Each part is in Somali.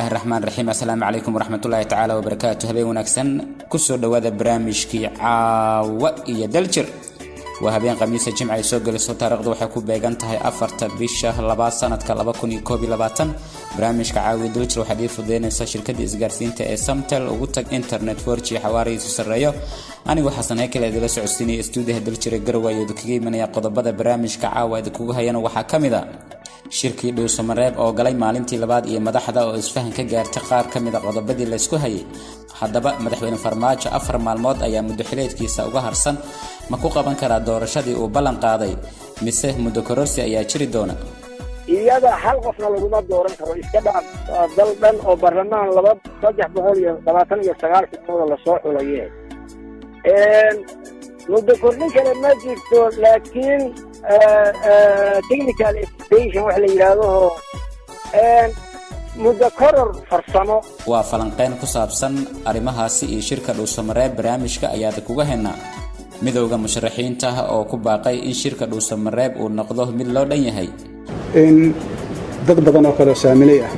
الله الرحمن الرحيم. السلام عليكم ورحمة الله تعالى وبركاته. هبين ونكسن كسر دوادة برامجكي عاوئية دلجر وهبين قميص الجمعة يسوق للصوت رغدو حكوب بيغانتهي أفرت بالشهر لباس سنة كالباكوني كوبي لباتن برامجك عاوي دلجر وحديث دين شركة إسقارسين تأي سمتل وقوتك انترنت فورجي حواري سسرية أنا وحسن هيك اللي دلسو عستيني استوديه دلجر قروة يدكي من يقضى بدا برامجك عاوي دكوها ينو وحاكمي ذا shirkii Dhuusamareeb oo galay maalintii labaad iyo madaxda oo isfahan ka gaartay qaar kamid ah qodobadii la isku hayay hadaba madaxweyne Farmaajo 4 maalmood ayaa muddo xileedkiisa uga harsan ma ku qaban karaa doorashadii uu ballan qaaday mise muddo kororsi ayaa jiri doona iyada hal qofna lagu dooran karo iska dhaaf dal dhan oo barlamaan 329 xubnood la soo xulayay muddo kordhin kale ma jirto laakiin technical station wax la yiraahdo muddo koror farsamo waa falanqeyn ku saabsan arimahaasi iyo shirka Dhuusamareeb barnaamijka ayaa kuga heena midowga musharaxiinta oo ku baaqay in shirka Dhuusamareeb uu noqdo mid loo dhan yahay in dad badan oo kala saamilay ah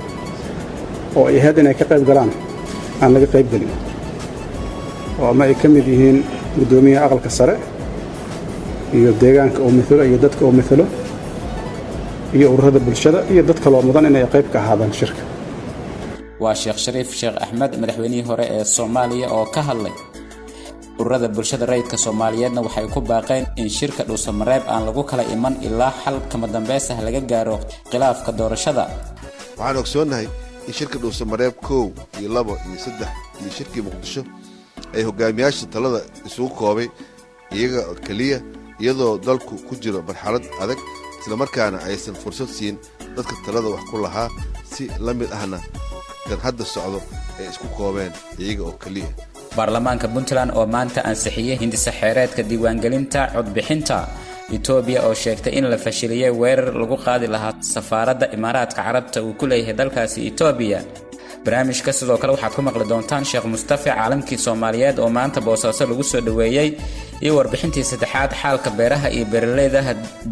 oo ay hadana ka qayb galaan aan laga qayb galin oo ma ay kamid yihiin gudoomiyaha aqalka sare iyo deegaanka oo mithlo iyo dadka oo mithlo iyo ururada bulshada iyo dadka loo mudan inay qayb ka ahaadaan shirka waa Sheekh Shariif Sheekh Ahmed madaxweynihii hore ee Soomaaliya oo ka hadlay ururada bulshada rayidka Soomaaliyeedna waxay ku baaqeen in shirka Dhuusamareeb aan lagu kala iman ilaa xal kama dambaysa laga gaaro khilaafka doorashada waxaan ogsoonahay in shirka Dhuusamareeb 1 iyo 2 iyo 3 iyo shirkii Muqdisho ay hogaamiyaasha talada isugu koobay iyaga kaliya iyadoo dalku ku jiro marxalad adag isla markaana aysan fursad siin dadka talada wax ku lahaa si la mid ahna kan hadda socdo ay isku koobeen iyaga oo kaliya baarlamaanka Puntland oo maanta ansixiyay hindisa xeereedka diiwaangelinta codbixinta Ethiopia oo sheegtay in la fashiliyay weerar lagu qaadi lahaa safaaradda Imaaraadka Carabta uu ku leeyahay dalkaasi Ethiopia barnaamijka sidoo kale waxaad ku maqli doontaan Sheekh Mustafa caalamkii Soomaaliyeed oo maanta Boosaaso lagu soo dhaweeyay iyo warbixintii saddexaad xaalka beeraha iyo beeraleyda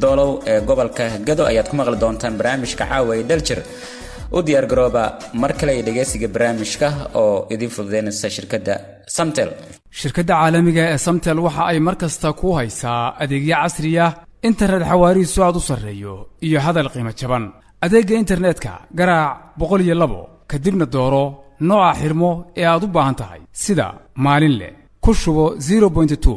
doolow ee gobolka Gado ayaad ku maqli doontaan barnaamijka caaway daljir u diyaar garooba mar kale ee dhageysiga barnaamijka oo idin fududeynaysa shirkadda Samtel shirkadda caalamiga ee Samtel waxa ay markasta ku haysaa adeegyo casri ah internet xawaarihiisu aad u sareeyo iyo hadal qiimo jaban adeegga internetka garaac 102 kadibna dooro nooca xirmo ee aad u baahan tahay sida maalinle ku shubo 0.2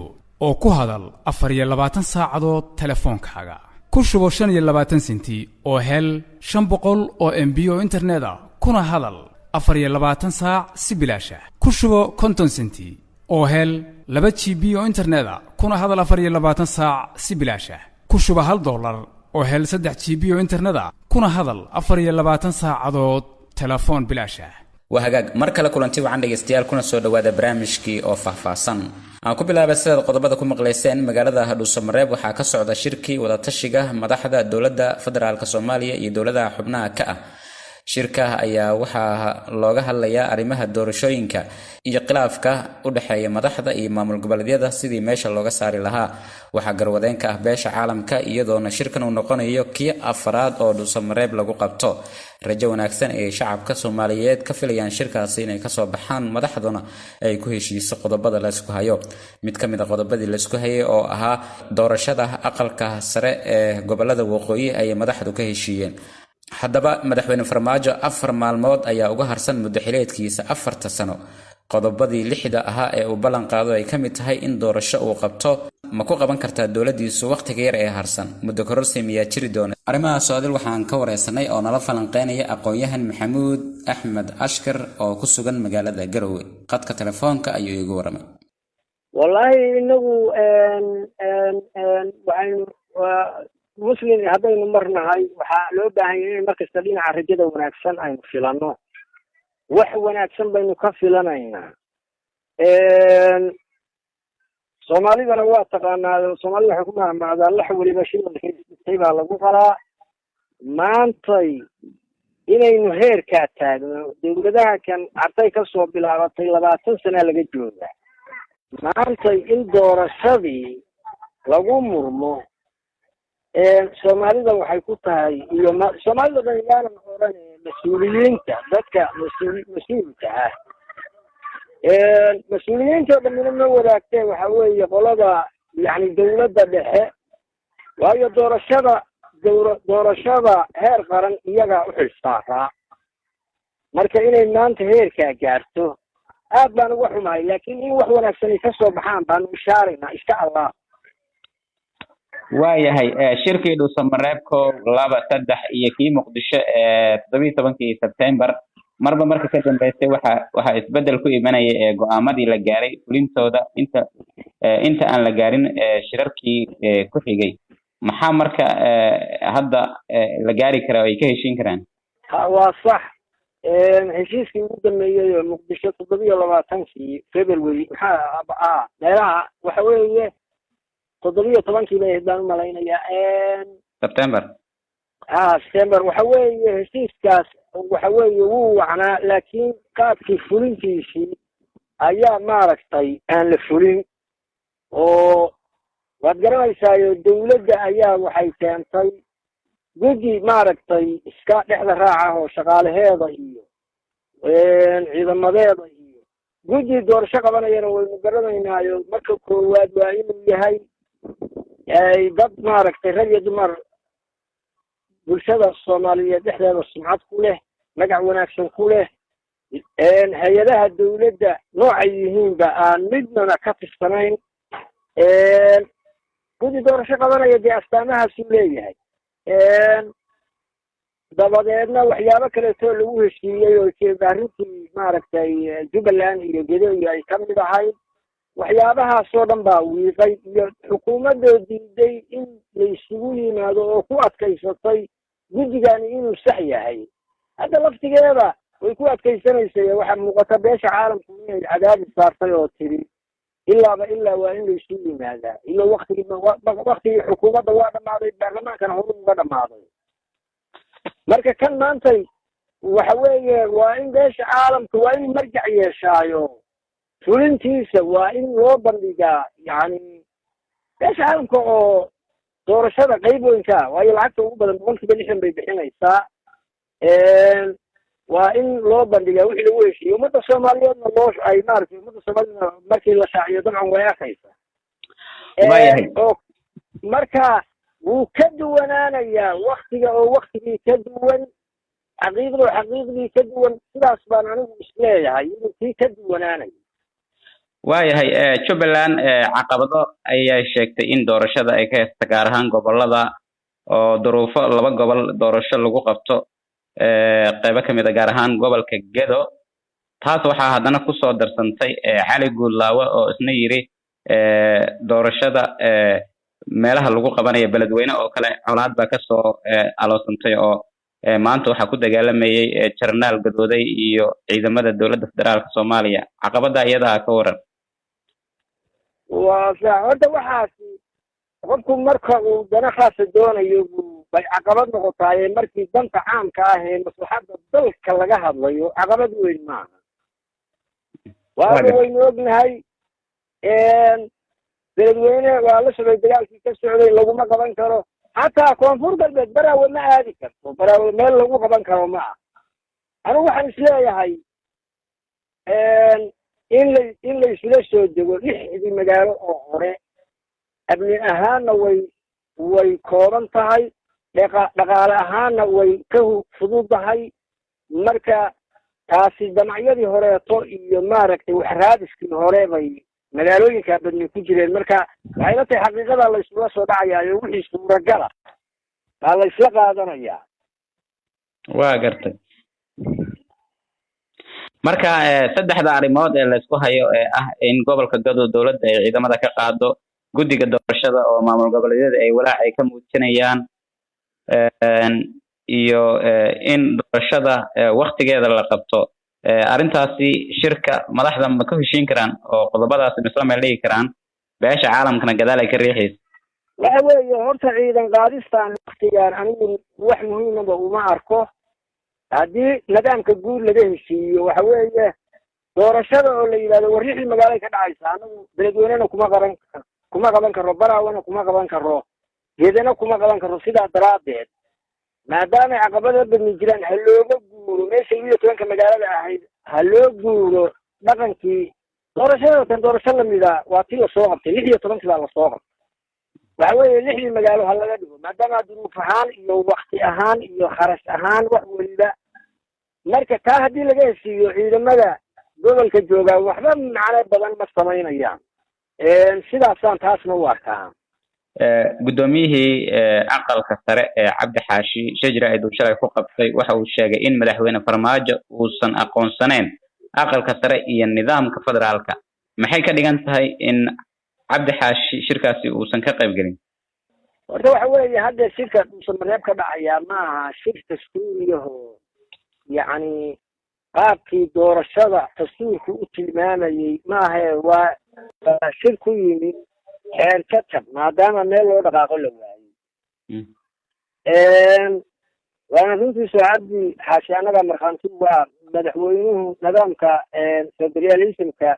oo ku hadal 24 saacadood telefoonkaaga ku shubo 25 senti oo hel 500 oo MB oo internet ah kuna hadal 24 saac si bilaash ah ku shubo 50 senti oo hel 2 GB oo internet ah kuna hadal 24 saac si bilaash ah ku shubo $1 oo hel 3 GB oo internet ah kuna hadal 24 saacadood telefoon bilaash ah wahagaag mar kale kulanti wacan dhageystayaal kuna soo dhawaada barnaamijkii oo faahfaahsan aan ku bilaabay sida qodobada ku maqleyseen magaalada Dhuusamareeb waxaa ka socda shirkii wada tashiga madaxda dawladda federaalka Soomaaliya iyo dawladda xubnaha ka ah shirka ayaa waxaa looga hadlayaa arimaha doorashooyinka iyo khilaafka u dhaxeeya madaxda iyo maamul goboleedyada sidii meesha looga saari lahaa waxa garwadeenka ah beesha caalamka iyadoona shirkan uu noqonayo kii afraad oo Dhuusamareeb lagu qabto rajo wanaagsan ee shacabka Soomaaliyeed ka filayaan shirkaasi inay ka soo baxaan madaxduna ay ku heshiiso qodobada la isku hayo mid kamid ah qodobadii la isku hayay oo ahaa doorashada aqalka sare ee gobolada waqooyi ay madaxdu ka heshiiyeen haddaba madaxweyne Farmaajo 4 maalmood ayaa uga harsan muddo xileedkiisa 4 sano qodobadii 6 ahaa ee uu ballan qaado ay kamid tahay in doorasho uu qabto ma ku qaban kartaa dawladiisu waqtiga yar ee harsan muddo kororsi miyaa jiri doona arimaha Soomaaliya waxaan ka wareysanay oo nala falanqeynaya aqoonyahan Maxamuud Axmed Ashkar oo ku sugan magaalada Garowe qadka telefoonka ayuu igu waramay wallahi inagu waxaynu muslim haddaynu marnahay waxaa loo baahan yahay in markasta dhinaca rajada wanaagsan aynu filano wax wanaagsan baynu ka filanaynaa Soomaalidana waa taqaanaa Soomaalidu waxay ku mahmaadaan lax waliba shilay baa lagu qalaa maantay inaynu heerkaa taagno dawladaha kan arday ka soo bilaabatay 20 sano laga jooga maantay in doorashadii lagu murmo Soomaalida waxay ku tahay iyo Soomaalida dhan yaana oran mas-uuliyiinta dadka mas-uulka ah mas-uuliyiinta dhamina ma wadaagtee waxa weeye qolada yani dawladda dhexe waayo doorashada heer qaran iyagaa u xilsaaraa marka inay maanta heerkaa gaarto aad baan uga xumahay laakiin in wax wanaagsan ay kasoo baxaan baanu ishaaraynaa insha allah. waayahay shirkii dhuusamareeb 1, 2, 3 iyo kii muqdisho 17 Sebtembar marba marka ka dambeysay waxa isbedel ku imanaya go'aamadii la gaaray fulintooda inta aan la gaarin shirarkii ku xigay maxaa marka hadda la gaari karaa ay ka heshiin karaan? waa sax heshiiskii ugu dambeeyay oo muqdisho 27 February maxaa meelaha waxa weeye 17 bay hadaan u malaynayaa September waxa weeye heshiiskaas waxa weeye wuu wacnaa laakiin qaabkii fulintiisii ayaa maaragtay aan la fulin oo waad garanaysaa dawladda ayaa waxay keentay guddi maaragtay iska dhexda raaca oo shaqaalaheeda iyo ciidamadeeda iyo guddi doorasho qabanayana waynu garanaynaayo marka koowaad waa inuu yahay dad maaragtay rag iyo dumar bulshada Soomaaliyeed dhexdeeda sumcad ku leh magac wanaagsan ku leh hay-adaha dawladda noocay yihiinba aan midnana ka tirsanayn guddi doorasho qabanaya dee astaamahaasuu leeyahay dabadeedna waxyaabo kaleetoo lagu heshiiyey oo arrintii maaragtay Jubbaland iyo Gedo iyo ay ka mid ahayd waxyaabahaasoo dhan baa wiiqay iyo xukuumadoo diiday in la isugu yimaado oo ku adkaysatay guddigani inuu sax yahay hadda laftigeeda way ku adkaysanaysay waxaa muuqata beesha caalamku inay cadaadis saartay oo tiri ilaa waa in la isugu yimaadaa ilo waqtigii xukuumadda waa dhammaaday baarlamaankana horu uga dhammaaday marka kan maantay waxa weeye waa in beesha caalamka waa in marjac yeeshaayo fulintiisa waa in loo bandhigaa yani beesha caalamka oo doorashada qayb weynka waayo lacagta ugu badan 60% bay bixinaysaa waa in loo bandhigaa wixii lagu heshiiyo ummadda Soomaaliyeedna ay maaragtay ummadda Soomaaliyeedna markii la shaaciyo dabcan way arkaysaa oo marka wuu ka duwanaanayaa waqtiga oo waqtigii ka duwan xaqiiqdii ka duwan sidaas baan anigu isleeyahay inuu kii ka duwanaanayo. waayahay Jubbaland caqabado ayay sheegtay in doorashada ay ka haysto gaar ahaan gobolada oo duruufo 2 gobol doorasho lagu qabto qaybo kamid ah gaar ahaan gobolka Gedo taas waxaa haddana ku soo darsantay Cali Guulaawe oo isna yiri doorashada meelaha lagu qabanayo beledweyne oo kale colaad baa ka soo aloosantay oo maanta waxaa ku dagaalamayay Jarnaal Gadooday iyo ciidamada dawladda federaalka Soomaaliya caqabada iyada ka waran. horta waxaasi qofku marka uu dana khaasa doonayo bay caqabad noqotaaye markii danta caamka ah ee maslaxadda dalka laga hadlayo caqabad weyn maaha waynu ognahay beledweyne waa la socday dagaalkii ka socday laguma qaban karo xataa koonfur galbeed baraawe ma aadi karto baraawe meel lagu qaban karo ma aha anigu waxaan isleeyahay in la isla soo dego 6 magaalo oo hore amni ahaanna way kooban tahay dhaqaale ahaanna way ka fududahay marka taasi damacyadii horeeto iyo maaragtay wax raadiskii hore bay magaalooyinka badni ku jireen marka waxay la tahay xaqiiqada la isla soo dhacayaayo wixii suuragala baa la isla qaadanayaa. waa gartay marka saddexda arrimood ee la isku hayo ah in gobolka Gedo dawladda ay ciidamada ka qaado guddiga doorashada oo maamul goboleedyada ay walaac ay ka muujinayaan iyo in doorashada waqtigeeda la qabto arrintaasi shirka madaxda ma ka heshiin karaan oo qodobadaas isla meel dhigi karaan beesha caalamkana gadaal ay ka riixayso. waxa weeye horta ciidan qaadistaan waqtigaan anigu wax muhiimaba uma arko haddii nidaamka guud laga heshiiyo waxa weeye doorashada oo la yidhahdo warrixii magaalada ka dhacaysa anagu beledweynena kuma qaban karo baraawena kuma qaban karo Gedana kuma qaban karo sidaa daraadeed maadaama caqabada badni jiraan ha looga guuro meesha 12 magaalada ahayd ha loo guuro dhaqankii doorashada doorasho lamida waa tii la soo qabtay 16 baa la soo qabtay waxa weeye 6 magaalo ha laga dhigo maadaama duruuf ahaan iyo waqti ahaan iyo kharash ahaan wax waliba marka taa haddii laga heshiiyo ciidamada gobolka jooga waxba macno badan ma samaynayaan sidaasaan taasna u arkaa gudoomiyihii aqalka sare ee Cabdi Xaashi Shajra ay dulshalay ku qabtay waxa uu sheegay in madaxweyne Farmaajo uusan aqoonsaneyn aqalka sare iyo nidaamka federaalka maxay ka dhigan tahay in Cabdi Xaashi shirkaasi uusan ka qayb galin horta waxa weeye hadda shirka Soomaaliya ka dhacaya ma aha shir dastuuriyaho yani qaabkii doorashada dastuurku u tilmaamayay ma aha waa shir ku yimid xeer ka tab maadaama meel loo dhaqaaqo la waayay waana runtii Cabdi Xaashi anaga markhaanti waa madaxweynuhu nidaamka federalismka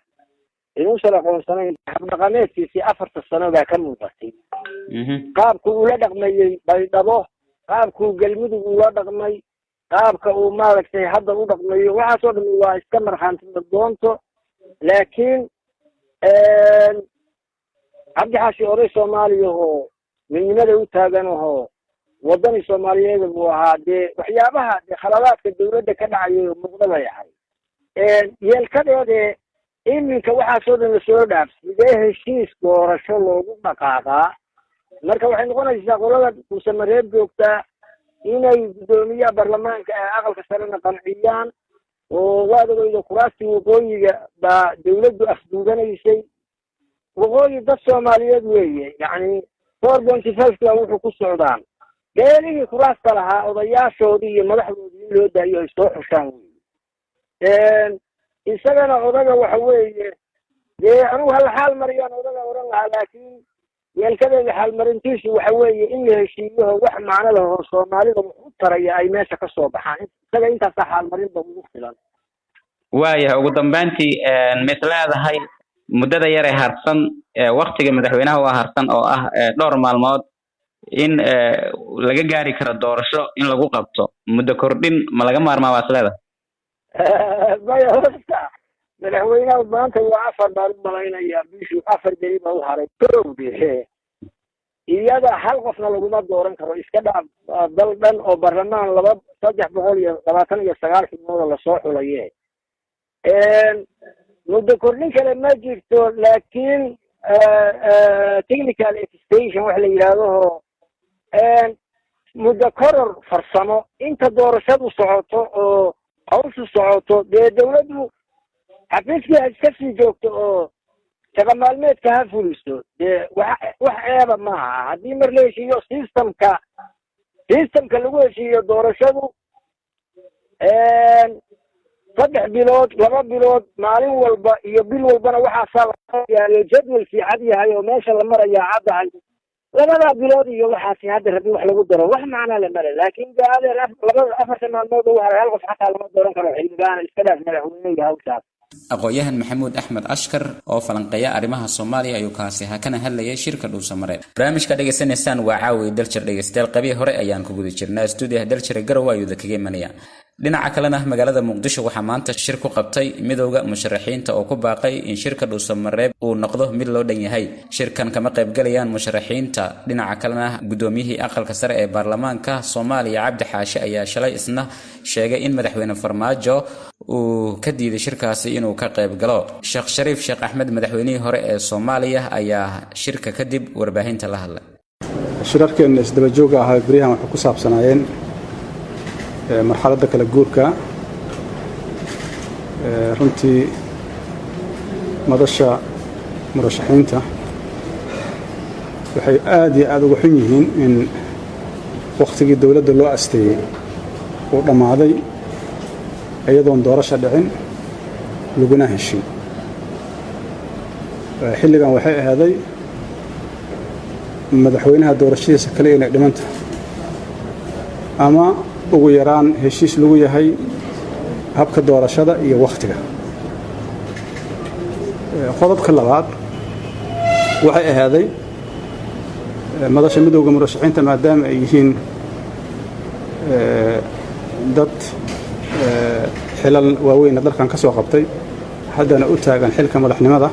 inuu soo aqoonsanayn dhaqameedkiisii 4 sano baa ka muuqatay qaabku uu la dhaqmayay baydhabo qaabku galmudug uu la dhaqmay qaabka uu maaragtay hadda u dhaqmayo waxaas oo dhan waa iska markhaanti doonto laakiin Cabdi Xaashi oray Soomaaliya oo midnimada u taagan oo wadani Soomaaliyeed uu ahaa waxyaabaha khaladaadka dawladda ka dhacay muuqda yahay yeelkadeeda iminka waxa soo dhan soo dhaafsiday heshiis doorasho loogu dhaqaaqaa marka waxay noqonaysaa qolada Soomaaliyeed joogta inay gudoomiyaha baarlamaanka ee aqalka sare qanciyaan oo waadagooda kuraastii waqooyiga baa dawladdu afduubanaysay waqooyi dad Soomaaliyeed weeye yani 4.5 wuxuu ku socdaan beelihii kuraasta lahaa odayaashoodii iyo madaxdoodii in loo daayo ay soo xushaan isagana odaga waxa weeye anigu hal xaal mariyaan odaga oran lahaa laakiin yeelkadeeda xaal marintiisu waxa weeye in la heshiiyo wax macno leh oo Soomaalida u taraya ay meesha ka soo baxaan isaga intaas xaal marin ba ugu filan waayahay ugu dambeyntii mislaadahay muddada yar ee harsan waqtiga madaxweynaha waa harsan oo ah dhowr maalmood in laga gaari karo doorasho in lagu qabto muddo kordhin ma laga maarmaa waasleeda baya horta madaxweynaha maanta waa 4 maalin malaynaya bishu 4 beri baa u haray towdii iyada hal qofna laguma dooran karo iska dhaaf dal dhan oo baarlamaan 329 xubnood la soo xulaye muddo kordhin kale ma jirto laakiin technical extension wax la yiraahdo muddo koror farsamo inta doorashadu socoto oo hawshu socoto dawladdu xafiiskii iska sii joogto oo shaqa maalmeedka ha fuliso wax eeba maaha haddii mar la heshiiyo systemka lagu heshiiyo doorashadu 3 bilood 2 bilood maalin walba iyo bil walbana waxaa la jadwalkii cad yahay oo meesha la marayaa caddahay 2 bilood iyo waxaasi hadda rabbi wax lagu daro wax macna la mara laakiin gaadeen 4 maalmood oo hal qof xataa lama dooran karo xilligan iska dhaaf madaxweynaha hawshaas aqoonyahan Maxamuud Axmed Ashkar oo falanqeeya arrimaha Soomaaliya ayuu kaasi kana hadlayay shirka Dhuusamareeb barnaamijka dhageysanaysaan waa caawi dalshir dhageystayaal qabiil hore ayaan ku guda jirnaa stuudiyaha dalshir Garowe ayuu kaga imanaya dhinaca kalena magaalada Muqdisho waxa maanta shir ku qabtay midowga musharaxiinta oo ku baaqay in shirka Dhuusamareeb uu noqdo mid loo dhan yahay shirkan kama qayb galayaan musharaxiinta dhinaca kalena gudoomiyihii aqalka sare ee baarlamaanka Soomaaliya Cabdi Xaashi ayaa shalay isna sheegay in madaxweyne Farmaajo uu ka diiday shirkaasi inuu ka qayb galo Sheekh Shariif Sheekh Axmed madaxweynihii hore ee Soomaaliya ayaa shirka kadib warbaahinta la hadlay shirarkeen isdaba jooga ah bariyahan waxa ku saabsanaayeen marxaladda kala guurka runtii madasha murashaxiinta waxay aad iyo aad uga xun yihiin in waqtigii dawladda loo asteeyay uu dhammaaday iyadoon doorasho dhicin laguna heshin xilligan waxay ahaaday madaxweynaha doorashadiisa kale inay dhimanta ama ugu yaraan heshiis lagu yahay habka doorashada iyo waqtiga qodobka labaad waxay ahaaday madasha midowga murashaxiinta maadaama ay yihiin dad xilal waaweyn dalkan ka soo qabtay haddana u taagan xilka madaxnimada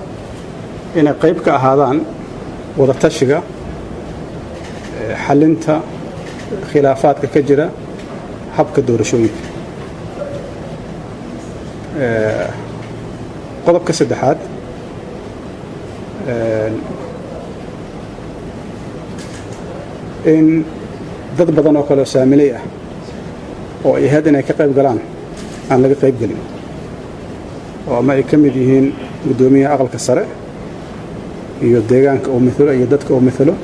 inay qayb ka ahaadaan wada tashiga xalinta khilaafaadka ka jira habka doorashooyinka. qodobka saddexaad in dad badan oo kale oo saamiley ah oo ay ahayd inay ka qayb galaan aan laga qayb gelin, oo ama ay ka mid yihiin guddoomiyaha aqalka sare iyo deegaanka uu mithalo iyo dadka uu mithalo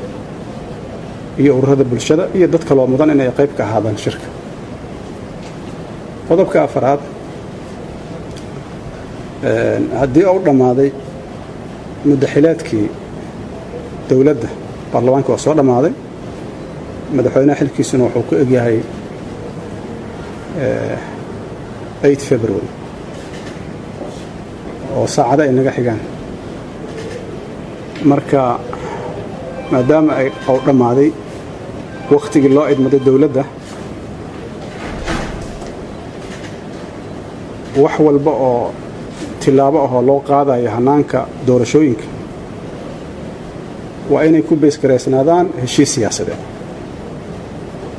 iyo ururada bulshada iyo dad kaloo mudan inay qayb ka ahaadaan shirka. qodobka afaraad, haddii uu dhammaaday muddaxileedkii dowladda, baarlamaanka waa soo dhammaaday, madaxweynaha xilkiisuna wuxuu ku egyahay 8 February oo saacada ay naga xigaan. marka maadaama uu dhammaaday wakhtigii loo idmaday dowladda, wax walba oo tilaabo ahoo loo qaadayo hannaanka doorashooyinka waa inay ku beesgaraysnaadaan heshiis siyaasadeed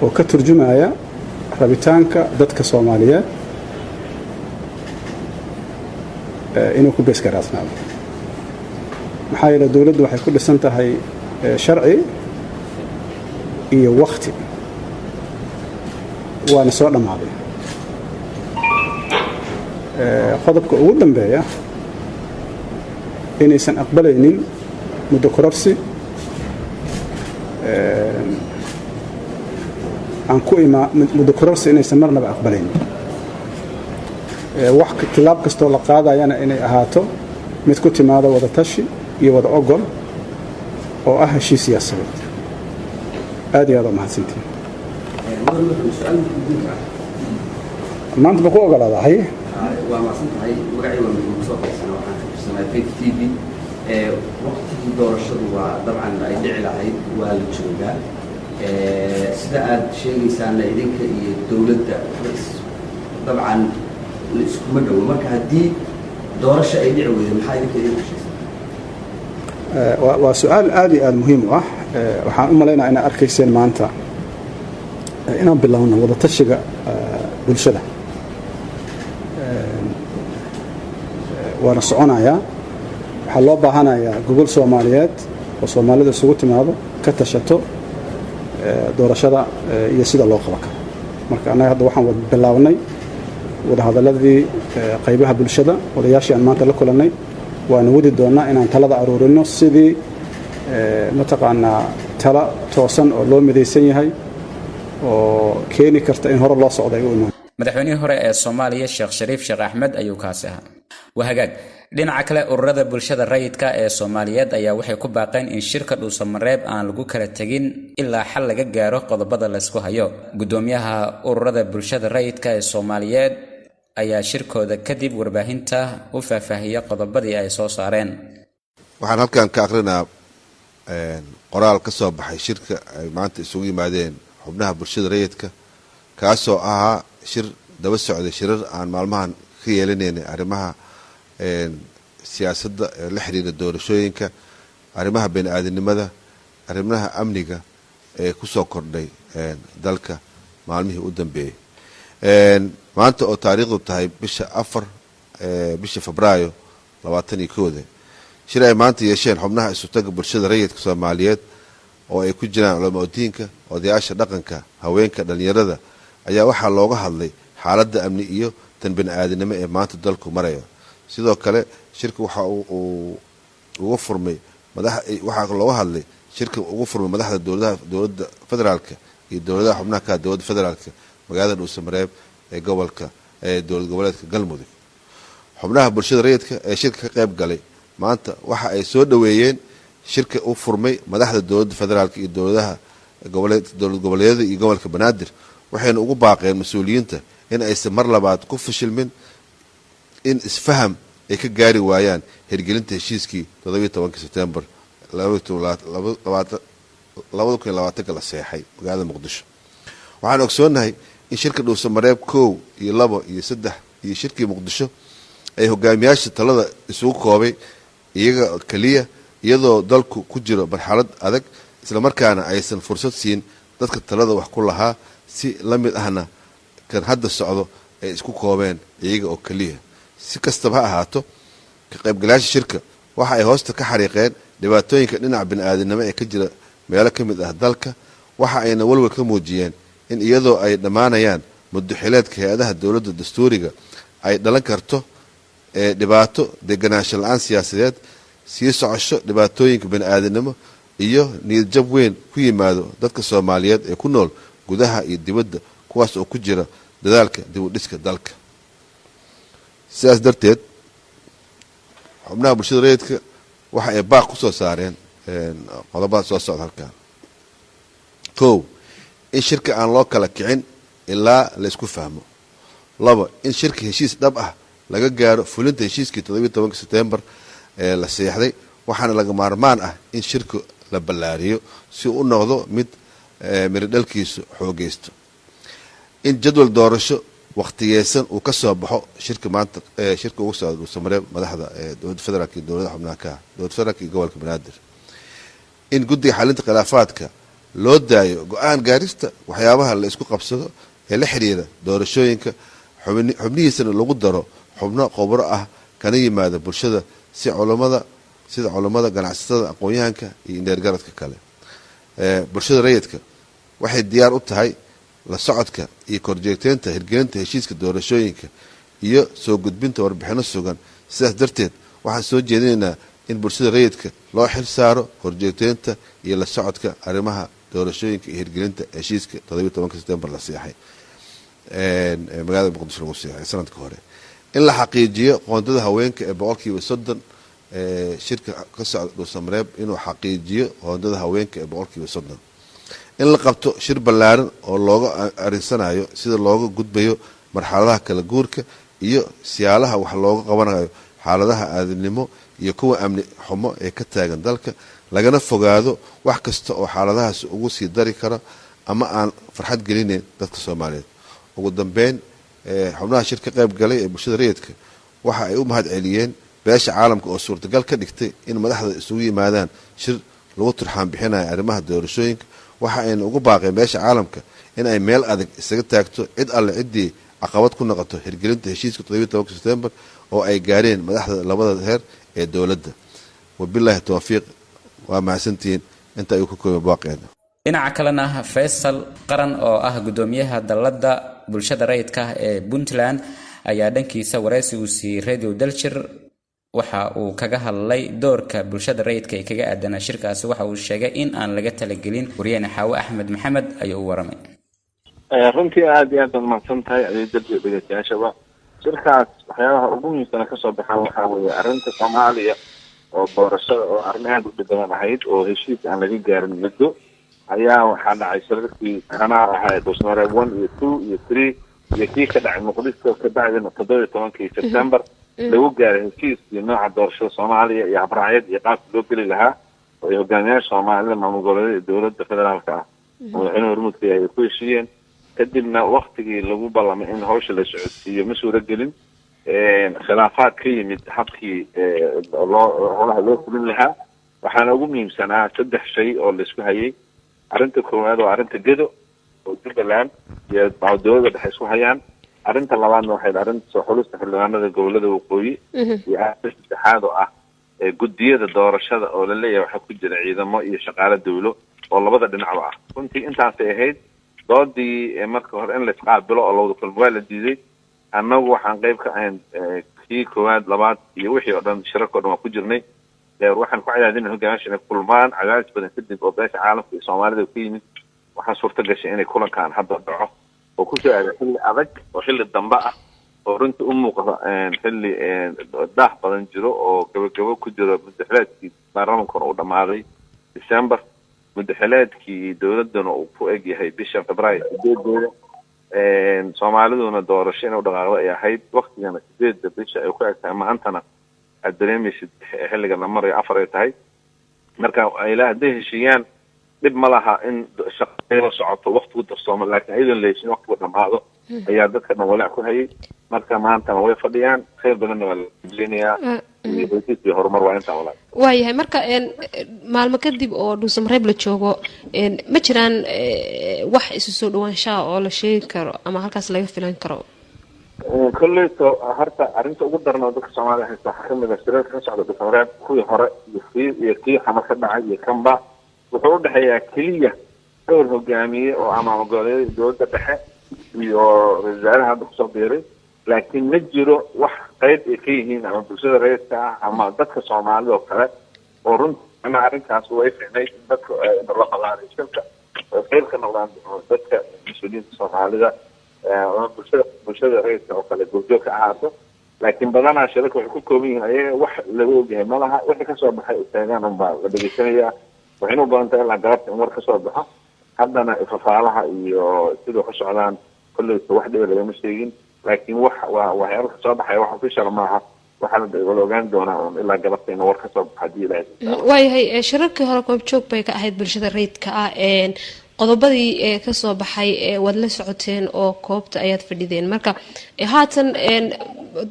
oo ka turjumaya rabitaanka dadka Soomaaliyeed inuu ku beesgaraysnaado. maxaa yeelay dowladdu waxay ku dhisan tahay sharci iyo wakhti, waana soo dhammaaday. qodobka ugu dambeeya inaysan aqbalaynin muddo kororsi muddo kororsi inaysan marnaba aqbalaynin. wax tilaab kastoo la qaadayana inay ahaato mid ku timaada wada tashi iyo wada ogol oo ah heshiis siyaasadeed. aad iyo aad u mahadsantiin. maanta ma ku ogolaadahay? waa mahadsantahay. magacii waa mid soo qaysana waxaan ka tirsanaa Faith TV. waqtigii doorashadu waa dabcan ay dhici lahayd waa la joogaa. sida aad sheegaysaana idinka iyo dowladda dabcan la iskuma dhowo. marka haddii doorasho ay dhici weydo maxaa idinka idin heshiisa? waa su-aal aad iyo aad muhiim u ah. waxaan u malaynayaa inaad arkayseen maanta inaan bilowno wada tashiga bulshada. waana soconayaa. waxaa loo baahanayaa gobol Soomaaliyeed oo Soomaalida isugu timaado ka tashato doorashada iyo sida loo qaban karo. marka anaga hadda waxaan bilownay wada hadaladii qaybaha bulshada, odayaashii aan maanta la kulannay. waana wadi doonaa inaan talada aruurino sidii mataqaanaa tala toosan oo loo midaysan yahay oo keeni karta in hore loo socdo ay u imaan. madaxweynihii hore ee Soomaaliya Sheekh Shariif Sheekh Axmed ayuu kaasi ahaa. wahagaag dhinaca kale, ururada bulshada rayidka ee Soomaaliyeed ayaa waxay ku baaqeen in shirka dhuusamareeb aan lagu kala tagin ilaa xal laga gaaro qodobada la isku hayo. gudoomiyaha ururada bulshada rayidka ee Soomaaliyeed ayaa shirkooda kadib warbaahinta u faahfaahiyay qodobadii ay soo saareen. waxaan halkan ka aqrinaa qoraal ka soo baxay shirka ay maanta isugu yimaadeen xubnaha bulshada rayidka, kaasoo ahaa shir daba socday shirar aan maalmahan ka yeelanaynay arrimaha siyaasadda la xiriira doorashooyinka, arrimaha bini'aadanimada, arrimaha amniga ee ku soo kordhay dalka maalmihii u dambeeyey. maanta oo taariikhdu tahay bisha Febraayo 21 shir ay maanta yeesheen xubnaha isutaga bulshada rayidka Soomaaliyeed oo ay ku jiraan culamo diinka, odayaasha dhaqanka, haweenka, dhalinyarada ayaa waxaa looga hadlay xaaladda amni iyo tan bini'aadanimo ee maanta dalku marayo. sidoo kale shirka waxa uu ugu furmay madaxda dowladda federaalka iyo dowladaha xubnaha ka dowladda federaalka magaalada dhuusamareeb ee gobolka dowlad goboleedka Galmudug. xubnaha bulshada rayidka ee shirka ka qayb galay maanta waxa ay soo dhaweeyeen shirka u furmay madaxda dowladda federaalka iyo dowlad goboleedyada iyo gobolka Banaadir, waxayna ugu baaqeen mas'uuliyiinta in aysan mar labaad ku fashilmin in isfaham ay ka gaari waayaan hirgelinta heshiiskii 17 September 2020 la seexay magaalada Muqdisho. waxaan ogsoonahay in shirka dhuusamareeb 1 iyo 2 iyo 3 iyo shirkii muqdisho ay hogaamiyaasha talada isugu koobay iyaga kaliya iyadoo dalku ku jiro marxalad adag isla markaana aysan fursad siin dadka talada wax ku lahaa si la mid ahna kan hadda socdo ay isku koobeen iyaga oo kaliya si kastaba ha ahaato ka qaybgalayaasha shirka waxa ay hoosta ka xariiqeen dhibaatooyinka dhinaca bini'aadanimo ee ka jira meelo ka mid ah dalka waxa ayna walwal ka muujiyeen in iyadoo ay dhammaanayaan muddaxileedka hay-adaha dowladda dastuuriga ay dhalan karto dhibaato deganaansho la-aan siyaasadeed sii socosho dhibaatooyinka bini'aadanimo iyo niyadjab weyn ku yimaado dadka soomaaliyeed ee ku nool gudaha iyo dibadda kuwaas oo ku jira dadaalka dib u dhiska dalka sidaas darteed xubnaha bulshada rayidka waxa ay baaq ku soo saareen qodobada soo socda halkan 1 in shirka aan loo kala kicin ilaa la isku fahmo 2 in shirka heshiis dhab ah laga gaaro fulinta heshiiskii 17 September ee la saxday waxaana laga maarmaan ah in shirka la ballaariyo si uu noqdo mid miradhalkiisu xoogeysto in jadwal doorasho waqtigeesan uu ka soo baxo shirka maanta shirka ugu soo Soomaaliya madaxda dowladda federaalka iyo dowladda xubnaha ka dowladda federaalka iyo gobolka banaadir in guddiga xalinta khilaafaadka loo daayo go'aan gaarista waxyaabaha la isku qabsado ee la xiriira doorashooyinka xubnihiisana lagu daro xubno khubaro ah kana yimaada bulshada sida culimada ganacsatada aqoon-yahanka iyo indheergaradka kale bulshada rayidka waxay diyaar u tahay la socodka iyo korjeegteynta hirgelinta heshiiska doorashooyinka iyo soo gudbinta warbixino sugan sidaas darteed waxaan soo jeedinaynaa in bulshada rayidka loo xil saaro korjeegteynta iyo la socodka arrimaha doorashooyinka iyo hirgelinta heshiiska 17 September la saxay magaalada muqdisho lagu saxay sanadka hore in la xaqiijiyo qoondada haweenka ee 30% shirka ka socda dhuusamareeb inuu xaqiijiyo qoondada haweenka ee 30% in la qabto shir ballaaran oo looga arinsanayo sida looga gudbayo marxaladaha kala guurka iyo siyaalaha wax looga qabanayo xaaladaha aadnimo iyo kuwa amni xumo ee ka taagan dalka lagana fogaado wax kasta oo xaaladahaas ugu sii dari kara ama aan farxad gelinayn dadka Soomaaliyeed ugu dambeyn xubnaha shirka qayb galay ee bulshada rayidka waxa ay u mahad celiyeen beesha caalamka oo suurtagal ka dhigtay in madaxda isugu yimaadaan shir lagu turxaan bixinayo arrimaha doorashooyinka waxa ayna ugu baaqeen beesha caalamka in ay meel adag isaga taagto cid alle ciddii caqabad ku noqoto hirgelinta heshiiska 17 September oo ay gaareen madaxda labada heer ee dowladda wabillahi tawfiiq waa mahadsantiin inta ay ku koobay baaqeena dhinaca kalena Faisal Qaran oo ah gudoomiyaha dalladda bulshada rayidka ee Puntland ayaa dhankiisa wareysi uu siiyay Radio Dalshir waxa uu kaga hadlay doorka bulshada rayidka ee kaga aadan shirkaasi waxa uu sheegay in aan laga talagelin wariyeen Xaawo Axmed Maxamed ayuu waramay runtii aad iyo aad mahadsan tahay adeegyada dhageystayaasha shirkaas waxyaabaha ugu muhiimsan ka soo baxay waxa weeye arrinta Soomaaliya oo doorashada oo arrin aad u dhiban ahayd oo heshiis aan laga gaarin muddo ayaa waxaa dhacay shirkii anaa ahaa Dhuusamareeb 1 iyo 2 iyo 3 iyo kii ka dhacay Muqdisho ka bacdina 17 September lagu gaaray heshiiskii nooca doorashada Soomaaliya iyo habraacyad iyo qaabka loo geli lahaa oo hogaamiyaasha Soomaalida maamul goboleedyada dowladda federaalka ah madaxweynaha hormuudka ay ku heshiiyeen kadibna waqtigii lagu ballamay in hawsha la socodsiiyo ma suuragelin khilaafaad ka yimid habkii loo fulin lahaa waxaana ugu muhiimsanaa 3 shay oo la isku hayay arrinta koowaad waa arrinta gedo oo Jubbaland iyo dowladda dhexe isku hayaan arrinta labaadna waxay arrinta soo xulista xildhibaanada gobolada waqooyi iyo arrinta saddexaad oo ah guddiyada doorashada oo la leeyahay waxa ku jira ciidamo iyo shaqaale dawlo oo labada dhinacba ah runtii intaas ay ahayd doodii marka hore in la isqaabilo oo lawada kulmo waa la diiday annagu waxaan qayb ka ahayn kii koowaad labaad iyo wixii oo dhan shirarka oo dhan waa ku jirnay waxaan ku cadaadinay hogaamiyaasha inay kulmaan cadaadis badan kadib oo beesha caalamka iyo Soomaalida ku yimid waxaa suurta gashay inay kulankaan hadda dhaco oo ku soo aaday xilli adag oo xilli dambe ah oo runtii u muuqda xilli daah badan jiro oo gabagabo ku jiro madaxweynaha baarlamaanka oo dhamaaday December madaxweynaha dowladana uu ku eg yahay bisha Febraayo 8 Soomaaliduna doorasho inuu dhaqaaqo ay ahayd waqtigana 8 bisha ay ku egtahay maantana adreemisid xilliga la marayo 4 ay tahay marka ay la heshiiyaan dib ma laha in la socoto waqtigu darsoomo laakiin aydan leeshin waqtigu dhamaado ayaa dadka dhan walaac ku hayay marka maantana way fadhiyaan khayr badanna waa la gelinayaa iyo horumar waa intaa walaa waayahay marka maalmo kadib oo dhuusamareeb la joogo ma jiraan wax isu soo dhawaanshaha oo la sheegi karo ama halkaas laga filan karo kolleyto horta arrinta ugu daran oo dadka Soomaaliya haysta waxaa kamid ah shirarka ka socda dhuusamareeb kuwii hore iyo kii xamar ka dhacay iyo kanba wuxuu u dhexeeyaa keliya dhowr hogaamiye oo ama goboleedyada dowladda dhexe iyo wasaaraha hadda kusoo biiray laakiin ma jiro wax qayb ay ka yihiin ama bulshada rayidka ah ama dadka Soomaalida oo kale oo runtii arrinkaas way fiicnay dadka la qalaaray shirka oo qayb ka noqdaan dadka mas'uuliyiinta Soomaalida oo bulshada rayidka oo kale goobjoog ka ahaato laakiin badanaa shirarka waxay ku kooban yihiin ayaga wax laga ogyahay malaha wixii ka soo baxay taagaan unbaa la dhegeysanayaa waxayna u badan tahay ilaa galabta in war ka soo baxo haddana fafaalaha iyo sidoo ka socdaan kolleyta wax dhiba lagama sheegin laakiin waxyaalo ka soo baxaya wax official maaha waxaa la ogaan doonaa un ilaa galabta in war ka soo baxo haddii ilaahay waayahay shirarkii hore goobjoog bay ka ahayd bulshada rayidka ah qodobadii ka soo baxay waad la socoteen oo koobta ayaad fadhideen marka haatan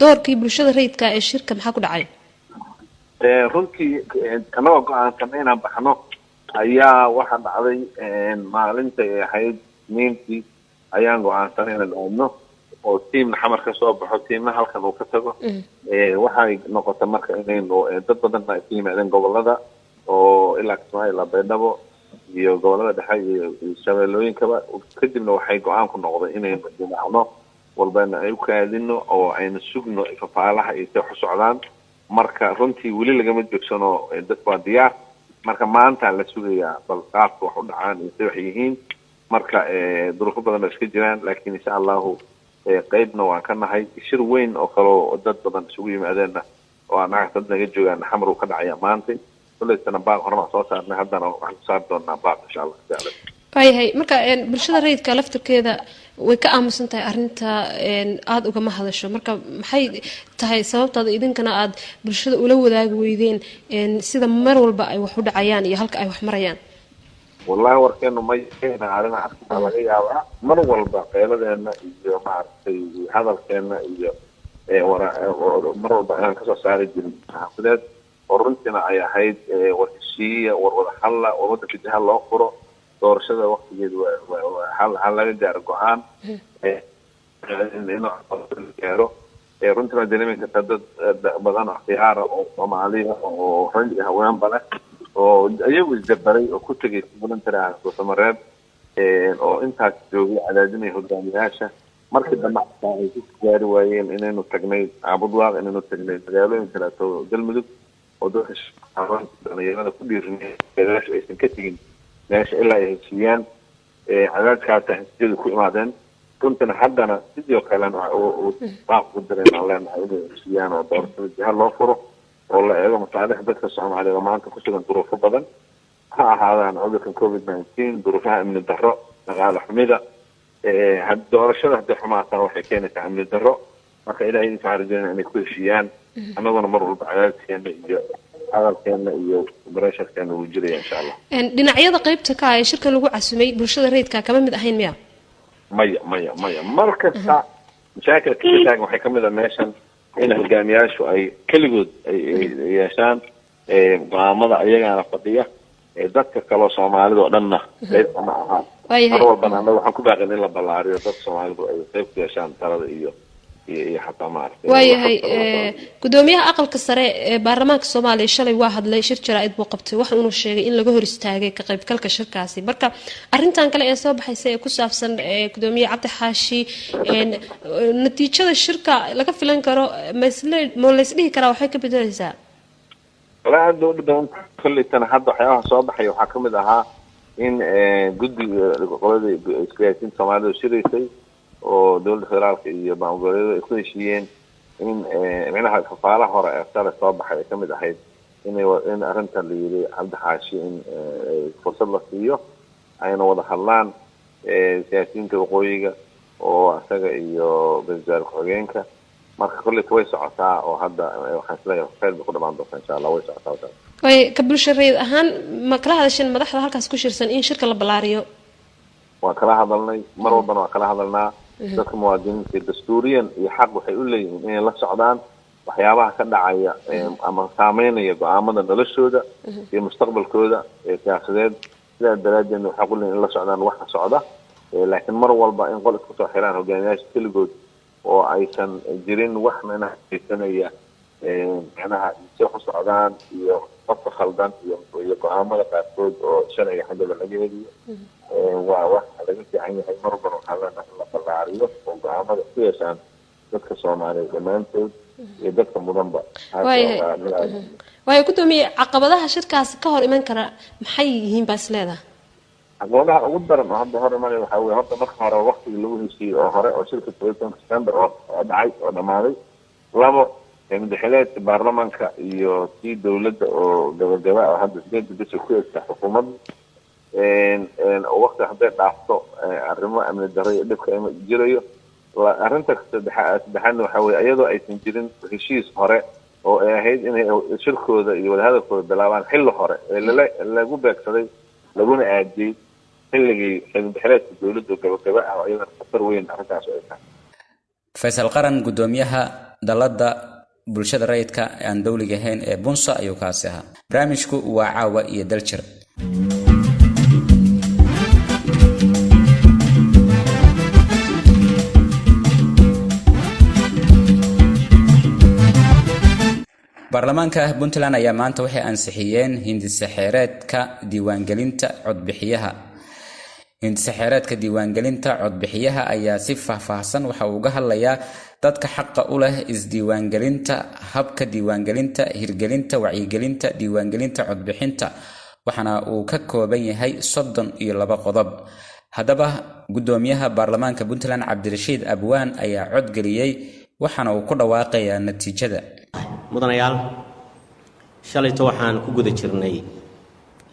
doorkii bulshada rayidka ee shirka maxaa ku dhacay runtii anagoo go-aansan inaan baxno ayaa waxaa dhacday maalinta ay ahayd niintii ayaan go-aansanay inaan aadno oo tiimna xamar ka soo baxo tiimna halkan uu ka tago waxay noqotay marka inaynu dad badanna ay ka yimaadeen gobolada oo ilaa Kismaayo ilaa Baydhabo iyo gobolada dhexe iyo shabeellooyinkaba kadibna waxay go-aan ku noqday inaynu dhinacno walbana ay u kaadino oo aynu sugno fafaalaha iyo soo socdaan marka runtii weli lagama joogsano dad waa diyaar marka maanta la sugayaa bal qaabka wax u dhacaan iyo wax yihiin marka duruufo badan iska jiraan laakiin insha Allah qaybna waan ka nahay shir weyn oo kale oo dad badan isugu yimaadeenna oo anaga dad naga joogaan xamar uu ka dhacaya maanta kuleetana baaq horma soo saarnay haddana waxaan ku saar doonaa baaq insha Allah waayahay marka bulshada rayidka laftirkeeda way ka aamusan tahay arrinta aada ugama hadasho marka maxay tahay sababtaada idinkana aad bulshada ula wadaagi weydeen sida mar walba ay wax u dhacayaan iyo halka ay wax marayaan wallahi warkeenu ma yeena arinaha laga yaabaa mar walba qeyladeena iyo maaragtay hadalkeena iyo mar walba inaan kasoo saari jirin xafideed oo runtiina ay ahayd warheshiiya wada hadla oo waddanka jiha loo furo doorashada waqtigeedu waa laga gaaro go-aan gaaro runtiina dareemi kartaa dad badan oo khiyaara oo Soomaaliya oo rag iyo haweenba leh oo ayagu isdabaray oo ku tegay voluntary dhuusamareeb oo intaas joogay cadaadinaya hogaamiyaasha markii dambe ay ku gaari waayeen inaynu tagnay Abudwaaq inaynu tagnay magaalooyin kale oo galmudug oo dadka dhalinyarada ku dhiirinay meesha aysan ka tegin meesha ilaa ay heshiiyaan cadaadkaas heshiiyadu ku imaadeen runtina haddana sidoo kalena baaq u direen leenahay inay heshiiyaan oo doorashada jiha loo furo oo la eego masaalixda dadka Soomaaliyeed oo maanta ku sugan duruufo badan ha ahaadaan cudurkan COVID-19 duruufaha amni darro dhaqaale xumida doorashada hadday xumaataan waxay keenaysaa amni darro marka ilaahay waxaan rajaynayaa inay ku heshiiyaan annaguna mar walba cadaadkeena iyo hadalkeena iyo barasharkeena wuu jiraya insha Allah dhinacyada qaybta ka ah ee shirka lagu casumay bulshada rayidka kama mid ahayn miya maya markasta mashaakilka ka taagan waxay kamid ah meeshan in hogaamiyaashu ay keligood ay yeeshaan go'aamada ayagana fadhiya dadka kaloo Soomaalida oo dhanna qayb ma aha mar walbana annaga waxaan ku baaqin in la ballaariyo dadka Soomaalidu ay qayb ku yeeshaan talada iyo xataa maartay waayahay gudoomiyaha aqalka sare ee baarlamaanka Soomaaliya shalay waa hadlay shir jaraa'id buu qabtay waxa uu sheegay in laga hor istaagay ka qaybgalka shirkaasi marka arrintan kale ee soo baxaysay ee ku saabsan gudoomiyaha Cabdi Xaashi natiijada shirka laga filan karo ma la isdhihi karaa waxay ka bedelaysaa la hadda badan kullitan hadda waxyaalaha soo baxay waxaa kamid ahaa in guddiga qolada isku Soomaalidu shiraysay oo dowladda federaalka iyo maamulgoboleedyada ay ku heshiiyeen in micnaha fafaalaha hore ee sare soo baxay ka mid ahayd in arrinta la yiri Cabdi Xaashi in fursad la siiyo ayna wada hadlaan siyaasiyiinta waqooyiga oo asaga iyo wasaar ku-xigeenka marka kullitu way socotaa oo hadda waxaan isleeyahay khayr ku dhamaan doonta insha Allah way socotaa ka bulshada rayid ahaan ma kala hadasheen madaxda halkaas ku shirsan in shirka la ballaariyo waa kala hadalnay mar walbana waa kala hadalnaa dadka muwaadiniinta dastuuriyan iyo xaq waxay u leeyihiin inay la socdaan waxyaabaha ka dhacaya ama saameynaya go'aamada noloshooda iyo mustaqbalkooda siyaasadeed sidaa daraaddeed waxaa ku leeyihiin in la socdaan waxa socda laakiin mar walba in qol isku soo xiraan hogaamiyaasha keligood oo aysan jirin wax micnaha haysanaya micnaha si ku socdaan iyo qofka khaldan iyo go'aamada qaarkood oo sharciga xaggaba laga heliyo waa wax laga fiican yahay mar walbana waxaa leenahay in la ballaariyo oo go'aamada ku yeeshaan dadka Soomaaliyeed dhammaantood iyo dadka mudanba waayo gudoomiye caqabadaha shirkaas ka hor iman kara maxay yihiin baas leedahay caqabadaha ugu daran oo hadda hore imanaya waxaa weeye horta marka hore waqtigii lagu heshiiyey oo hore oo shirka 12 September oo dhacay oo dhamaaday labo madaxweynaha baarlamaanka iyo tii dawladda oo gabagaba ah hadda sideed bisha ku egta xukuumadda waqti hadday dhaafto arrimo amni darro iyo dhibka ay jirayo arrinta saddexaadna waxaa weeye iyadoo aysan jirin heshiis hore oo ay ahayd inay shirkooda iyo wadahadalkooda bilaabaan xilli hore ee lagu beegsaday laguna aadiyey xilligii madaxweynaha dawladda gabagaba ah oo iyadana khatar weyn arrintaas ay tahay Faysal Qaran gudoomiyaha dalada bulshada rayidka aan dawliga ahayn ee Bunsa ayuu kaasi ahaa barnaamijku waa caawa iyo daljir baarlamaanka Puntland ayaa maanta waxay ansixiyeen hindise xeereedka diiwaangelinta codbixiyaha ayaa si faahfaahsan waxa uu uga hadlayaa dadka xaqa u leh isdiiwaangelinta habka diiwaangelinta hirgelinta wacyigelinta diiwaangelinta codbixinta waxana uu ka kooban yahay 32 qodob hadaba gudoomiyaha baarlamaanka Puntland Cabdirashiid Abwaan ayaa cod galiyay waxana uu ku dhawaaqayaa natiijada mudanayaal shalayto waxaan ku guda jirnay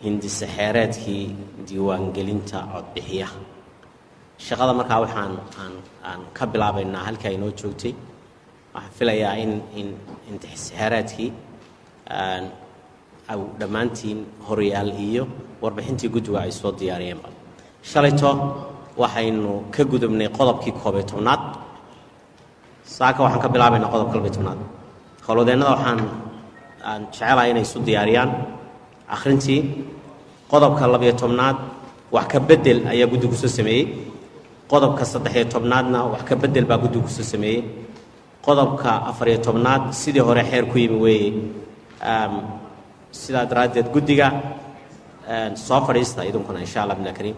hindise xeereedkii diiwaangelinta codbixiyaha shaqada markaa waxaan ka bilaabaynaa halka ay noo joogtay waxaan filayaa in hindise xeereedkii aw dhammaantiin horyaal iyo warbixintii guddiga ay soo diyaariyeenba shalayto waxaynu ka gudubnay qodobkii 11aad saaka waxaan ka bilaabaynaa qodobka 12aad howlwadeennada waxaan jecelahay inay isu diyaariyaan akhrintii qodobka 12aad wax ka bedel ayaa guddigu soo sameeyey qodobka 13aadna wax ka bedel baa guddigu soo sameeyey qodobka 14aad sidii hore xeer ku yimi weeye sidaa daraaddeed guddiga soo fadhiista idinkuna insha allah bina kariim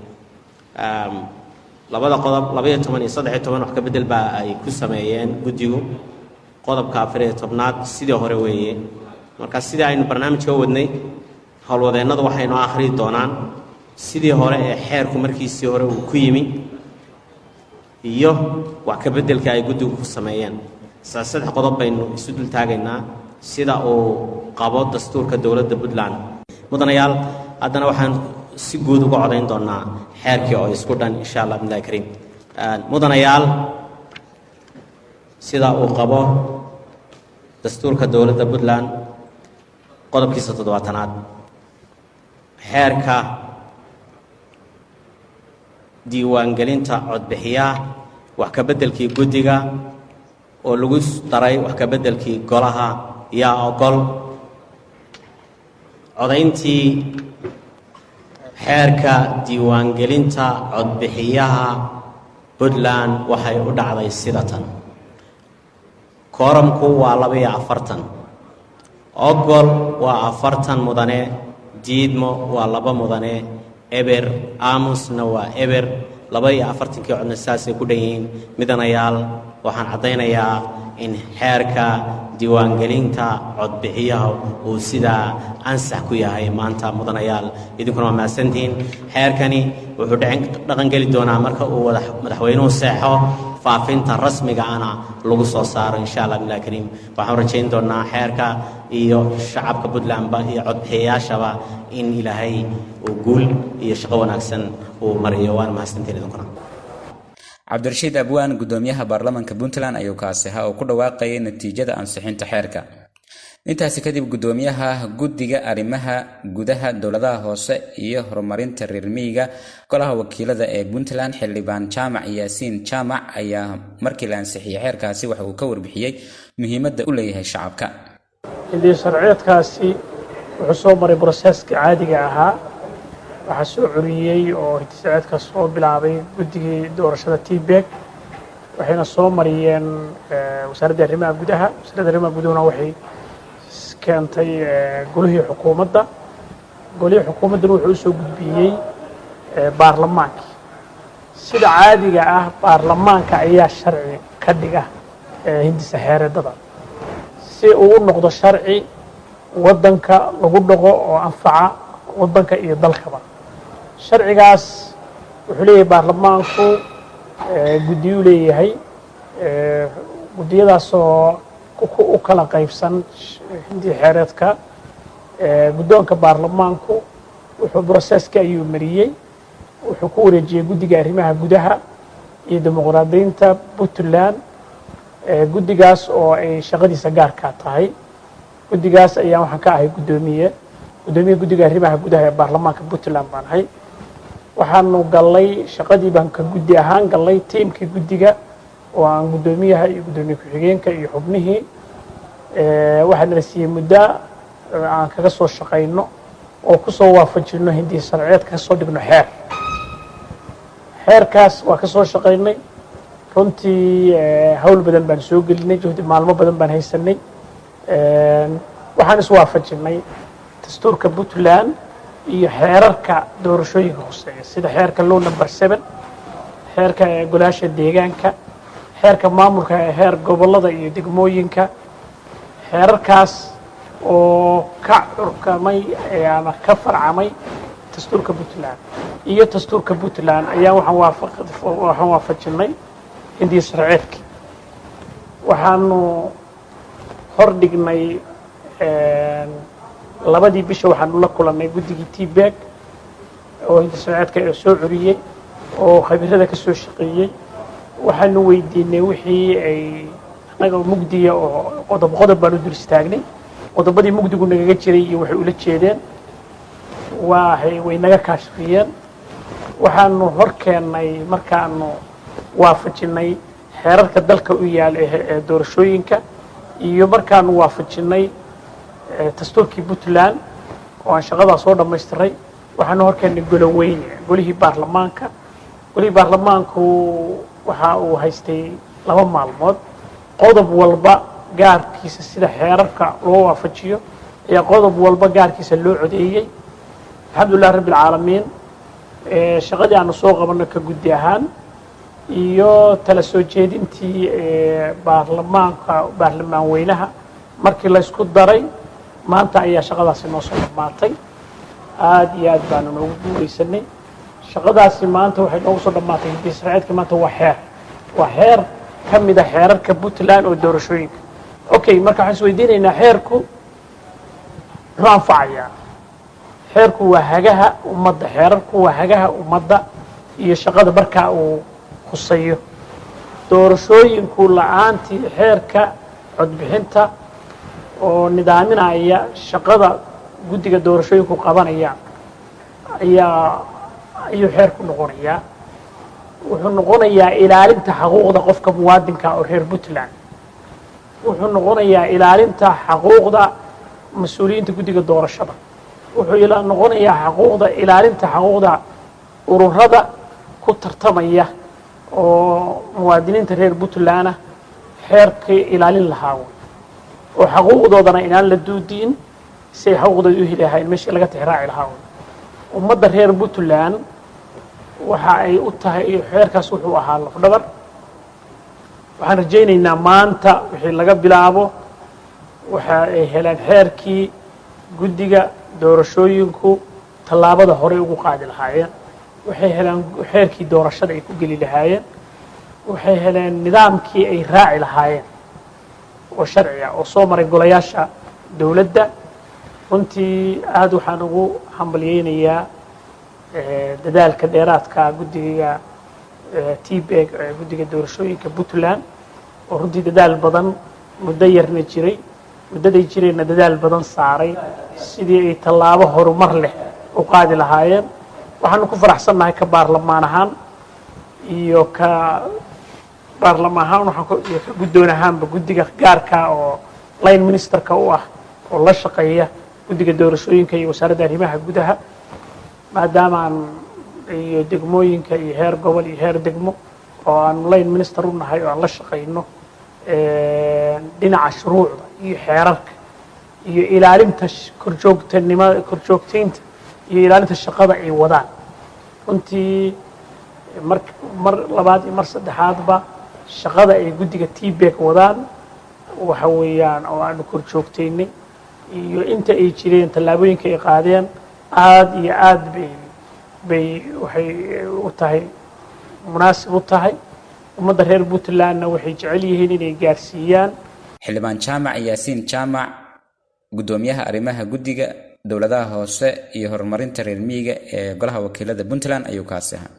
labada qodob 12 iyo 13 wax ka bedel baa ay ku sameeyeen guddigu qodobka 14aad sidii hore weeye marka sidii aynu barnaamijka u wadnay howlwadeennadu waxay noo akhriyi doonaan sidii hore ee xeerku markiisii hore uu ku yimi iyo wax ka beddelka ay guddigu ku sameeyeen saddex qodob baynu isu dul taagaynaa sida uu qabo dastuurka dowladda Puntland mudanayaal haddana waxaan si guud uga codayn doonaa xeerkii oo isku dhan insha Allah billahi kariim mudanayaal sida uu qabo dastuurka dowladda Puntland qodobkiisa 7aad xeerka diiwaangelinta codbixiyaha wax ka beddelkii guddiga oo lagu daray wax ka beddelkii golaha yaa ogol codayntii xeerka diiwaangelinta codbixiyaha Puntland waxay u dhacday sidatan kooramku waa 42 ogol waa 40 mudane diidmo waa 2 mudane eber aamusna waa eber 42 codna saasay ku dhayiin midanayaal waxaan cadaynayaa in xeerka diiwaangelinta codbixiyaha uu sidaa ansax ku yahay maanta mudanayaal idinkuna waa mahadsantihiin xeerkani wuxuu dhaqan geli doonaa marka uu madaxweynuhu seexo faafinta rasmiga ana lagu soo saaro insha Allah billahi kariim waxaan rajayn doonaa xeerka iyo shacabka Puntland iyo codbixiyayaashaba in ilaahay uu guul iyo shaqo wanaagsan uu mariyo waan mahadsantihiin idinkuna Cabdirashiid Abwaan gudoomiyaha baarlamaanka Puntland ayuu kaasi ahaa oo ku dhawaaqay natiijada ansixinta xeerka intaasi kadib gudoomiyaha guddiga arrimaha gudaha dowladaha hoose iyo horumarinta reer miyiga golaha wakiilada ee Puntland xildhibaan Jaamac Yaasiin Jaamac ayaa markii la ansixiyay xeerkaasi waxa uu ka warbixiyay muhiimadda uu leeyahay shacabka. Hindii sharciyeedkaasi wuxuu soo maray processka caadiga ahaa waxa soo curiyay oo hindii sharciyeedkaas soo bilaabay guddigii doorashada TPEC waxayna soo mariyeen wasaaradda arrimaha gudaha gudahuna waxay keentay golihii xukuumadda wuxuu soo gudbiyay baarlamaanka sida caadiga ah baarlamaanka ayaa sharci ka dhiga hindisa xeeradada si uu u noqdo sharci wadanka lagu dhaqo oo anfaca wadanka iyo dalkaba sharcigaas wuxuu leeyahay baarlamaanku guddiyo leeyahay guddiyadaas oo u kala qaybsan hindii xeereedka guddoonka baarlamaanku wuxuu processka ayuu mariyay wuxuu ku wareejiyay guddiga arrimaha gudaha iyo dimuqraadiyiinta Puntland guddigaas oo ay shaqadiisa gaarka tahay guddigaas ayaa waxaan ka ahay gudoomiye guddiga arrimaha gudaha ee baarlamaanka Puntland baan ahay waxaanu galay shaqadii baan ka guddi ahaan galay tiimkii guddiga oo aan gudoomiyaha iyo gudoomiye ku-xigeenka iyo xubnihii waxaan la siiyay muddo aan kaga soo shaqayno oo ku soo waafajino hindii sharciyeedka ka soo dhigno xeerkaas waa ka soo shaqaynay runtii hawl badan baan soo gelinay juhdi maalmo badan baan haysanay waxaan is waafajinay dastuurka Puntland iyo xeerarka doorashooyinka hooseeya sida xeerka law number 7 xeerka golaasha deegaanka xeerka maamulka ee heer gobolada iyo degmooyinka xeerarkaas oo ka urkamay ama ka farcamay dastuurka Puntland iyo dastuurka Puntland ayaa waxaan waafajinay hindii sharciyeedka waxaanu hor dhignay labadii bisha waxaanu la kulanay guddigii TPEC oo hindii sharciyeedka ee soo curiyay oo khabiirada ka soo shaqeeyay waxaanu weydiinay wixii ay anaga mugdiya oo qodob baan u dul istaagnay qodobadii mugdigu nagaga jiray iyo waxay ula jeedeen way naga kaashfiyeen waxaanu hor keennay markaanu waafajinay xeerarka dalka u yaal ee doorashooyinka iyo markaanu waafajinay dastuurkii Puntland oo aan shaqadaas soo dhammaystiray waxaanu hor keennay golihii baarlamaanku waxa uu haystay 2 maalmood qodob walba gaarkiisa sida xeerarka loo waafajiyo ayaa qodob walba gaarkiisa loo codeeyay alxamdulilah rabbil caalamiin shaqadii aanu soo qabanno ka guddi ahaan iyo tala soo jeedintii baarlamaan weynaha markii la isku daray maanta ayaa shaqadaasi noo soo dhammaatay aad iyo aad baanu noogu guuleysanay shaqadaasi maanta waxay noogu soo dhammaatay hindii sharciyeedka maanta waa xeer ka mid ah xeerarka Puntland oo doorashooyinka okay marka waxaan isweydiinaynaa xeerku muxuu anfacayaa xeerku waa hagaha ummadda iyo shaqada markaa uu khuseeyo doorashooyinku la'aantii xeerka codbixinta oo nidaaminaya shaqada guddiga doorashooyinku qabanaya ayuu xeerku noqonayaa wuxuu noqonayaa ilaalinta xuquuqda qofka muwaadinka oo reer Puntland wuxuu noqonayaa ilaalinta xuquuqda mas'uuliyiinta guddiga doorashada wuxuu noqonayaa ilaalinta xuquuqda ururada ku tartamaya oo muwaadiniinta reer Puntland xeerkii ilaalin lahaa oo xuquuqdoodana inaan la duudiin si xuquuqdooda u heli lahayn meeshii laga tixraaci lahaa ummadda reer Puntland waxa ay u tahay xeerkaas wuxuu ahaa lafdhabar waxaan rajaynaynaa maanta wixii laga bilaabo waxa ay heleen xeerkii guddiga doorashooyinku tallaabada hore ugu qaadi lahaayeen waxay heleen xeerkii doorashada ay ku geli lahaayeen waxay heleen nidaamkii ay raaci lahaayeen oo sharci ah oo soo maray golayaasha dowladda runtii aad waxaan ugu hambalyeynayaa dadaalka dheeraadka guddiga TPEC guddiga doorashooyinka Puntland oo runtii dadaal badan muddo yarna jiray muddaday jireenna dadaal badan saaray sidii ay tallaabo horumar leh u qaadi lahaayeen. waxaanu ku faraxsannahay ka baarlamaan ahaan iyo ka baarlamaan ahaan iyo ka guddoon ahaanba guddiga gaarka oo line ministerka u ah oo la shaqeeya guddiga doorashooyinka iyo wasaaradda arrimaha gudaha, maadaama aan iyo degmooyinka iyo heer gobol iyo heer degmo oo aan line minister u nahay oo aan la shaqayno dhinaca shuruucda iyo xeerarka iyo ilaalinta korjoogtaynta iyo ilaalinta shaqada ay wadaan. runtii mar labaad iyo mar saddexaadba shaqada ay guddiga tbek wadaan waxa weeyaan oo aanu korjoogtaynay iyo inta ay jireen tallaabooyinka ay qaadeen aad iyo aad bay waxay u tahay munaasib u tahay. ummadda reer puntlandna waxay jecel yihiin inay gaarsiiyaan. xildhibaan jaamac yaasiin jaamac gudoomiyaha arrimaha guddiga dowladaha hoose iyo horumarinta reer miyiga ee golaha wakiilada Puntland ayuu kaasi ahaa.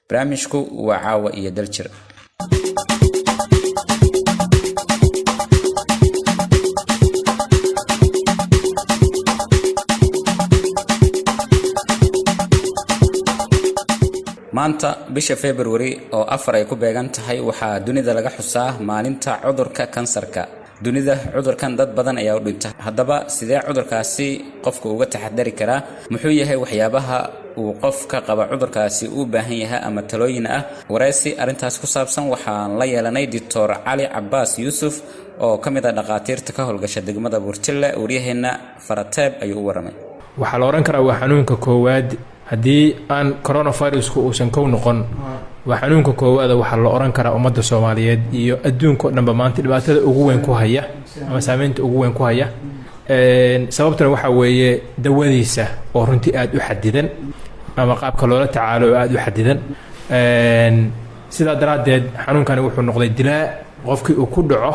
barnaamijku waa caawa iyo daljir. maanta bisha February oo 4 ay ku beegan tahay waxaa dunida laga xusaa maalinta cudurka kansarka. dunida cudurkan dad badan ayaa u dhintay. haddaba sidee cudurkaasi qofku uga taxadari karaa? muxuu yahay waxyaabaha uu qofka qaba cudurkaasi u baahan yahay ama talooyin ah? wareysi arintaas ku saabsan waxaan la yeelanay Dr. Cali Cabbaas Yuusuf oo kamid ah dhaqaatiirta ka howlgasha degmada Burtille. wariyaheena Farateeb ayuu u waramay. waxaa la oran karaa waa xanuunka koowaad haddii aan coronavirusku uusan kow noqon. waa xanuunka koowaad waxaa la oran karaa ummadda Soomaaliyeed iyo adduunka dhanba maanta dhibaatada ugu weyn ku haya ama saameynta ugu weyn ku haya. sababtuna waxa weeye dawadiisa oo runtii aad u xadidan ama qaabka loola tacaalo oo aad u xadidan. sidaa daraadeed xanuunkani wuxuu noqday dilaa qofkii uu ku dhaco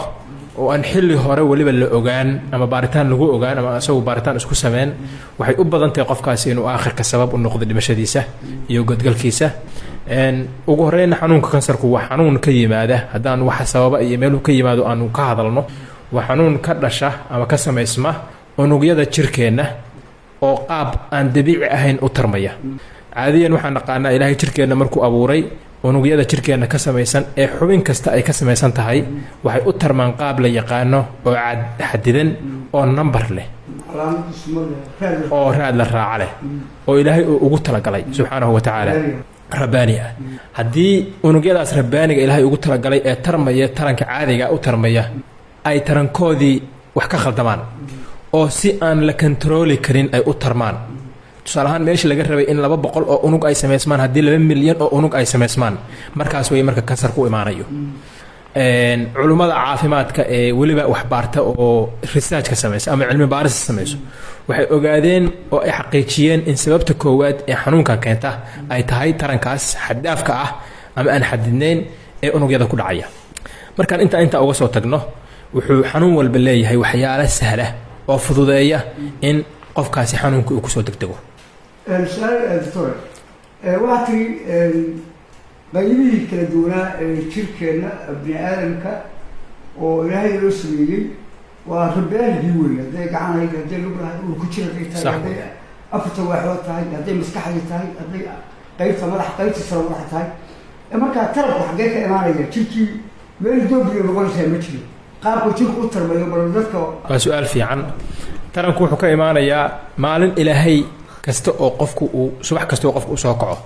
oo aan xilli hore waliba la ogaan ama baaritaan lagu ogaan ama asagu baaritaan isku sameyn, waxay u badan tahay qofkaasi inuu aakhirka sabab u noqdo dhimashadiisa iyo godgalkiisa. ugu horreyn xanuunka kansarku waa xanuun ka yimaada haddaan waxa sababa iyo meeluu ka yimaado aanu ka hadalno. waa xanuun ka dhasha ama ka samaysma unugyada jirkeenna oo qaab aan dabiici ahayn u tarmaya. caadiyan waxaan naqaanaa ilaahay jirkeenna markuu abuuray unugyada jirkeenna ka samaysan ee xubin kasta ay ka samaysan tahay waxay u tarmaan qaab la yaqaano oo xadidan oo number leh oo raad la raaca leh oo ilaahay uu ugu talagalay subxaanahu wa tacaala rabbaani ah. haddii unugyadaas rabbaaniga ilaahay ugu talagalay ee tarmaya taranka caadiga u tarmaya ay tarankoodii wax ka khaldamaan oo si aan la kontrooli karin ay u tarmaan, tusaale ahaan meesha laga rabay in 200 oo unug ay sameysmaan haddii 2 milyan oo unug ay sameysmaan, markaas way marka kansarku imaanayo. culummada caafimaadka ee weliba wax baarta oo research ka samaysa ama cilmi baaris samayso waxay ogaadeen oo ay xaqiijiyeen in sababta koowaad ee xanuunkan keenta ay tahay tarankaas xaddaafka ah ama aan xadidnayn ee unugyada ku dhacaya. markaan inta uga soo tagno wuxuu xanuun walba leeyahay waxyaalo sahla oo fududeeya in qofkaasi xanuunka uu kusoo degdego. doctor waxaa tiri qaybihii kala duwanaa ee jirkeenna bini aadamka oo ilaahay loo sameeyey waa rabbaanigii weyn. hadday gacanhayd, hadday luglahayd, uu ku jira hadday tahay, hadday afarta waaxood tahay, hadday maskaxdii tahay, hadday qaybta madaxa qaybta sare madaxa tahay. markaa tarabku xaggee ka imaanaya? jirkii meel doobiyo noqonaysaa ma jiro. qaabku jirku u tarmayo bal dadka. waa su-aal fiican. taranku wuxuu ka imaanayaa maalin ilaahay kasta oo qofku uu subax kasta oo qofku soo kaco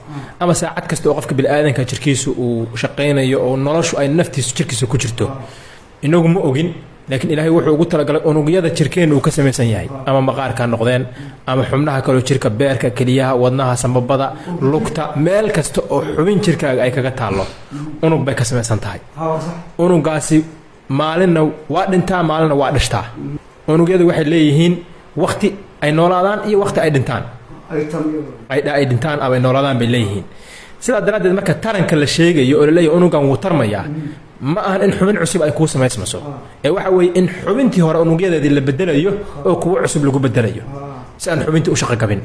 ama saacad kasta oo qofka bilaadanka jirkiisu uu shaqeynayo oo noloshu ay naftiisu jirkiisa ku jirto. inagu ma ogin, laakiin ilaahay wuxuu ugu talagalay unugyada jirkeenna uu ka samaysan yahay ama maqaarka noqdeen ama xubnaha kale jirka, beerka, keliyaha, wadnaha, sambabada, lugta, meel kasta oo xubin jirkaaga ay kaga taallo unug bay ka samaysan tahay. unugaasi maalinna waa dhintaa, maalinna waa dhishtaa. unugyadu waxay leeyihiin waqti ay noolaadaan iyo waqti ay dhintaan. ay dhintaan ama ay noolaadaan bay leeyihiin. sidaa daraaddeed marka taranka la sheegayo oo la leeyahay unugan wuu tarmayaa ma ahan in xubin cusub ay kuu samaysmaso ee waxa weeye in xubintii hore unugyadeedii la bedelayo oo kuwa cusub lagu bedelayo si aan xubintii u shaqo gabin.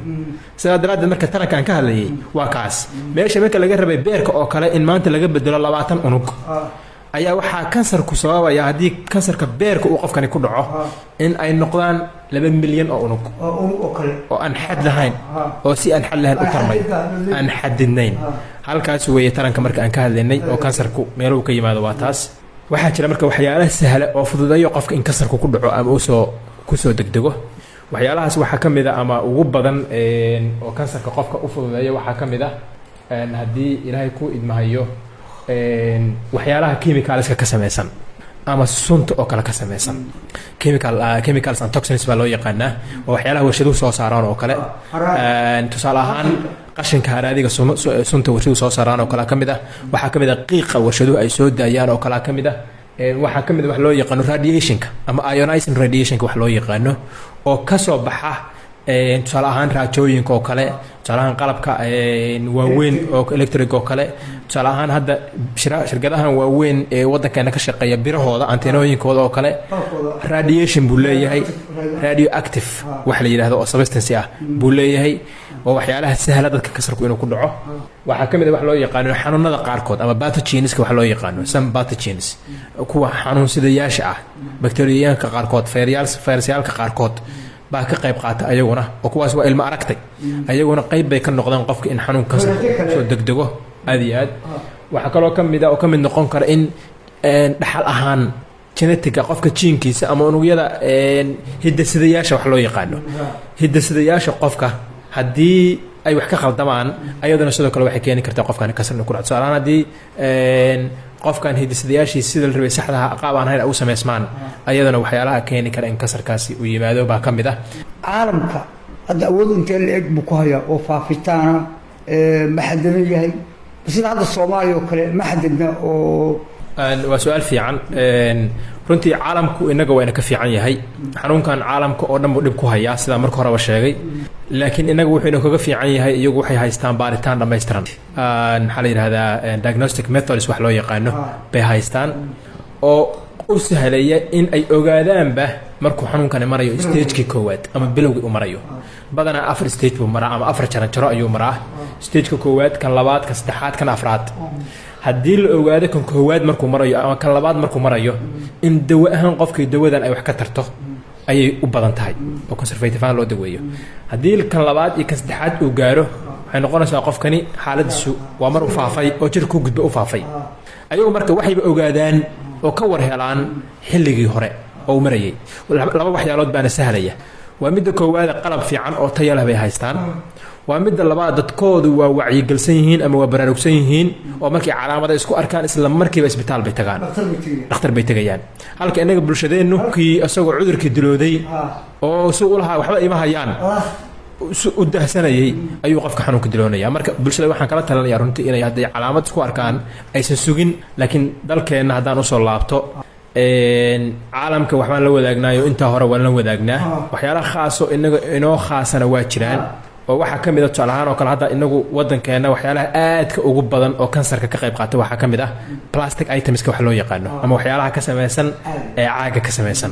sidaa daraaddeed marka tarankaan ka hadlayay waa kaas meesha marka laga rabay beerka oo kale in maanta laga bedelo 20 unug ayaa waxaa kansarku sababaya haddii kansarka beerka uu qofkani ku dhaco in ay noqdaan 2 milyan oo unug oo aan xad lahayn oo si aan xad lahayn u tarmay aan xadidnayn halkaas weeye taranka marka aan ka hadlaynay oo kansarku meeluhu ka yimaado waa taas waxaa jira marka waxyaalaha sahla oo fududeeyo qofka in kansarku ku dhaco ama uu kusoo degdego waxyaalahaas waxaa ka mid ah ama ugu badan oo kansarka qofka u fududeeyo waxaa ka mid ah haddii ilaahay ku idmahayo waxyaalaha chemicalska ka samaysan ama sunta oo kale ka samaysan chemicals and toxins baa loo yaqaanaa oo waxyaalaha warshaduhu soo saaraan oo kale tusaale ahaan qashinka haraadiga sunta warshaduhu soo saaraan oo kale ka mid ah waxaa ka mid ah qiiqa warshaduhu ay soo daayaan oo kale ka mid ah waxaa ka mid ah wax loo yaqaano radiationka ama ionizing radiationka wax loo yaqaano oo ka soo baxa tusaale ahaan raajooyinka oo kale tusaale ahaan qalabka waaweyn oo electric oo kale tusaale ahaan hadda shirkadahan waaweyn ee waddankeena ka shaqeeya birahooda anteenooyinkooda oo kale radiation buu leeyahay radioactive wax la yidhaahdo oo substance ah buu leeyahay oo waxyaalaha sahla dadka kansarku inuu ku dhaco waxaa ka mid ah wax loo yaqaano xanuunada qaarkood ama pathogenska wax loo yaqaano some pathogens kuwa xanuunsidayaasha ah bakteeriyaanka qaarkood fayrasyaalka qaarkood baa ka qayb qaata ayaguna oo kuwaas waa ilmo aragtay ayaguna qayb bay ka noqdaan qofka in xanuun kansar soo degdego aad iyo aad waxaa kaloo ka mid ah oo ka mid noqon kara in dhaxal ahaan genetiga qofka jiinkiisa ama unugyada hidasidayaasha wax loo yaqaano hidasidayaasha qofka haddii ay wax ka khaldamaan ayaduna sidoo kale waxay keeni kartaa qofkan kansar inuu ku dhaco tusaale ahaan haddii qofkan hidisadayaashiisa sida la rabay saxdaha qaab aan ahayn u samaysmaan ayadana waxyaalaha keeni kara in kansarkaasi uu yimaado baa ka mid ah caalamka hadda awood intee la eg buu ku hayaa oo faafitaana ma xadadan yahay sida hadda soomaaliya oo kale ma xadadna oo waa su-aal fiican runtii caalamku inaga waa ina ka fiican yahay xanuunkan caalamka oo dhan buu dhib ku hayaa sidaa marka horeba sheegay laakiin inaga wuxuu ina kaga fiican yahay iyagu waxay haystaan baaritaan dhammaystiran maxaa la yidhahdaa diagnostic methods wax loo yaqaano bay haystaan oo u sahlaya in ay ogaadaanba markuu xanuunkani marayo stagekii koowaad ama bilowgii u marayo badanaa 4 stage buu maraa ama 4 jaranjaro ayuu maraa stageka koowaad kan labaad kan saddexaad kan afraad haddii la ogaado kan koowaad markuu marayo ama kan labaad markuu marayo in dawo ahaan qofkii dawadan ay wax ka tarto ayay u badan tahay oo conservative ahaan loo daweeyo haddii kan labaad iyo kan saddexaad uu gaaro waxay noqonaysaa qofkani xaaladiisu waa mar u faafay oo jirka ku gudba u faafay ayagu marka waxayba ogaadaan oo ka war helaan xilligii hore oo uu marayay laba waxyaalood baana sahlaya waa midda koowaad qalab fiican oo tayo leh bay haystaan waa midda labaad dadkoodu waa wacyigelsan yihiin ama waa baraarugsan yihiin oo markay calaamada isku arkaan isla markiiba isbitaal bay tagaan dhakhtar bay tegayaan halka inaga bulshadeennu kii isagoo cudurkii dilooday oo si u lahaa waxba ima hayaan u dahsanayay ayuu qofka xanuunka diloonaya marka bulshada waxaan kala talinayaa runtii inay hadday calaamad isku arkaan aysan sugin laakiin dalkeenna haddaan usoo laabto caalamka waxbaan la wadaagnaayo intaa hore waan la wadaagnaa waxyaalaha khaaso inaga inoo khaasana waa jiraan oo waxaa ka mid ah tusaale ahaan oo kale hadda inagu waddankeenna waxyaalaha aadka ugu badan oo kansarka ka qayb qaata waxaa ka mid ah plastic itemska wax loo yaqaano ama waxyaalaha ka samaysan ee caaga ka samaysan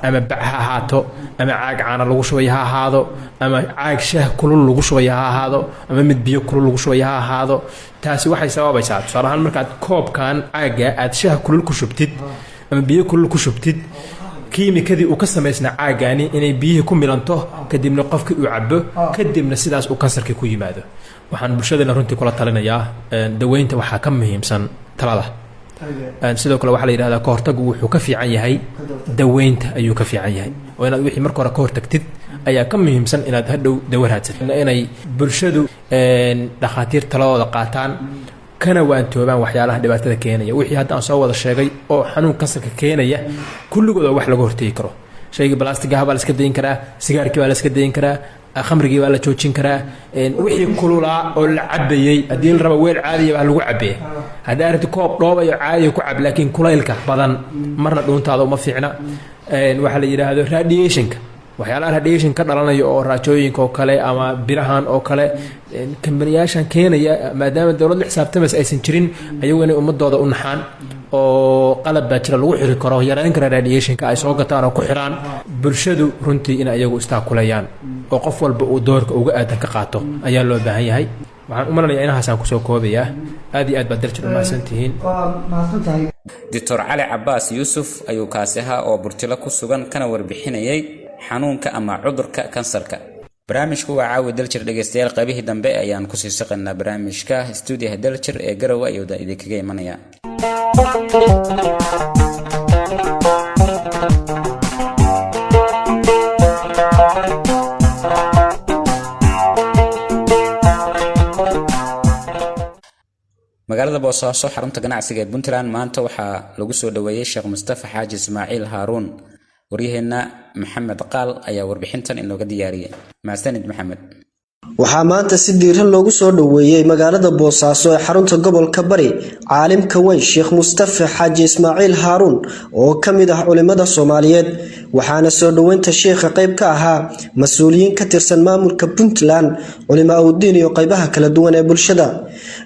ama bac ha ahaato ama caag caana lagu shubay ha ahaado ama caag shaah kulul lagu shubay ha ahaado ama mid biyo kulul lagu shubay ha ahaado taasi waxay sababaysaa tusaale ahaan markaad koobkan caaga aad shaah kulul ku shubtid ama biyo kulul ku shubtid kiimikadii uu ka samaysnaa caagaani inay biyihii ku milanto kadibna qofkii uu cabo kadibna sidaas uu kansarkii ku yimaado waxaan bulshadana runtii kula talinayaa daweynta waxaa ka muhiimsan talada sidoo kale waxaa la yidhahdaa ka hortagu wuxuu ka fiican yahay daweynta ayuu ka fiican yahay oo inaad wixii marka hore ka hortagtid ayaa ka muhiimsan inaad hadhow dawo raadsatid inay bulshadu dhakhaatiir taladooda qaataan kana waantoobaan waxyaalaha dhibaatada keenaya wixii hadda aan soo wada sheegay oo xanuun kansarka keenaya kulligood waa wax laga hortegi karo shaygii balastigaha baa la iska dayin karaa sigaarkii baa la iska dayin karaa khamrigii baa la joojin karaa wixii kululaa oo la cabayey haddii la raba weel caadiya baa lagu cabee haddii arrinti koob dhoobayo caadiya ku cab laakiin kulaylka badan marna dhuuntaada uma fiicna waxaa la yidhaahdo radiationka waxyaalaha radiation ka dhalanaya oo raajooyinka oo kale ama birahan oo kale kambaniyaashan keenaya maadaama dowlad la xisaabtamaysa aysan jirin ayagu inay ummadooda u naxaan oo qalab baa jira lagu xiri karo yarayn kara radiationka ay soo gataan oo ku xiraan bulshadu runtii in ayagu istaakulayaan oo qof walba uu doorka uga aadan ka qaato ayaa loo baahan yahay waxaan u malanayaa inahaasaan kusoo koobayaa aad iyo aad baad darjir u mahadsantihiin waa mahadsan tahay Dr. Cali Cabbaas Yuusuf ayuu kaasi ahaa oo Burtilo ku sugan kana warbixinayay xanuunka ama cudurka kansarka. barnaamijku waa caawi Daljir dhageystayaal qaybihii dambe ayaan ku sii shaqeynaa barnaamijka stuudiyaha Daljir ee Garowe ayuu idinkaga imanaya. magaalada Boosaaso xarunta ganacsiga ee Puntland maanta waxaa lagu soo dhaweeyay Sheekh Mustafa Xaaji Ismaaciil Haaruun. waryaheena Maxamed Qaal ayaa warbixintan inooga diyaariyay. Maasanid Maxamed. waxaa maanta si diiran loogu soo dhaweeyay magaalada Boosaaso ee xarunta gobolka Bari caalimka weyn Sheekh Mustafa Xaaji Ismaaciil Haaruun oo kamid ah culimada Soomaaliyeed waxaana soo dhaweynta sheekha qayb ka ahaa mas'uuliyiin ka tirsan maamulka Puntland culimo u diin iyo qaybaha kala duwan ee bulshada.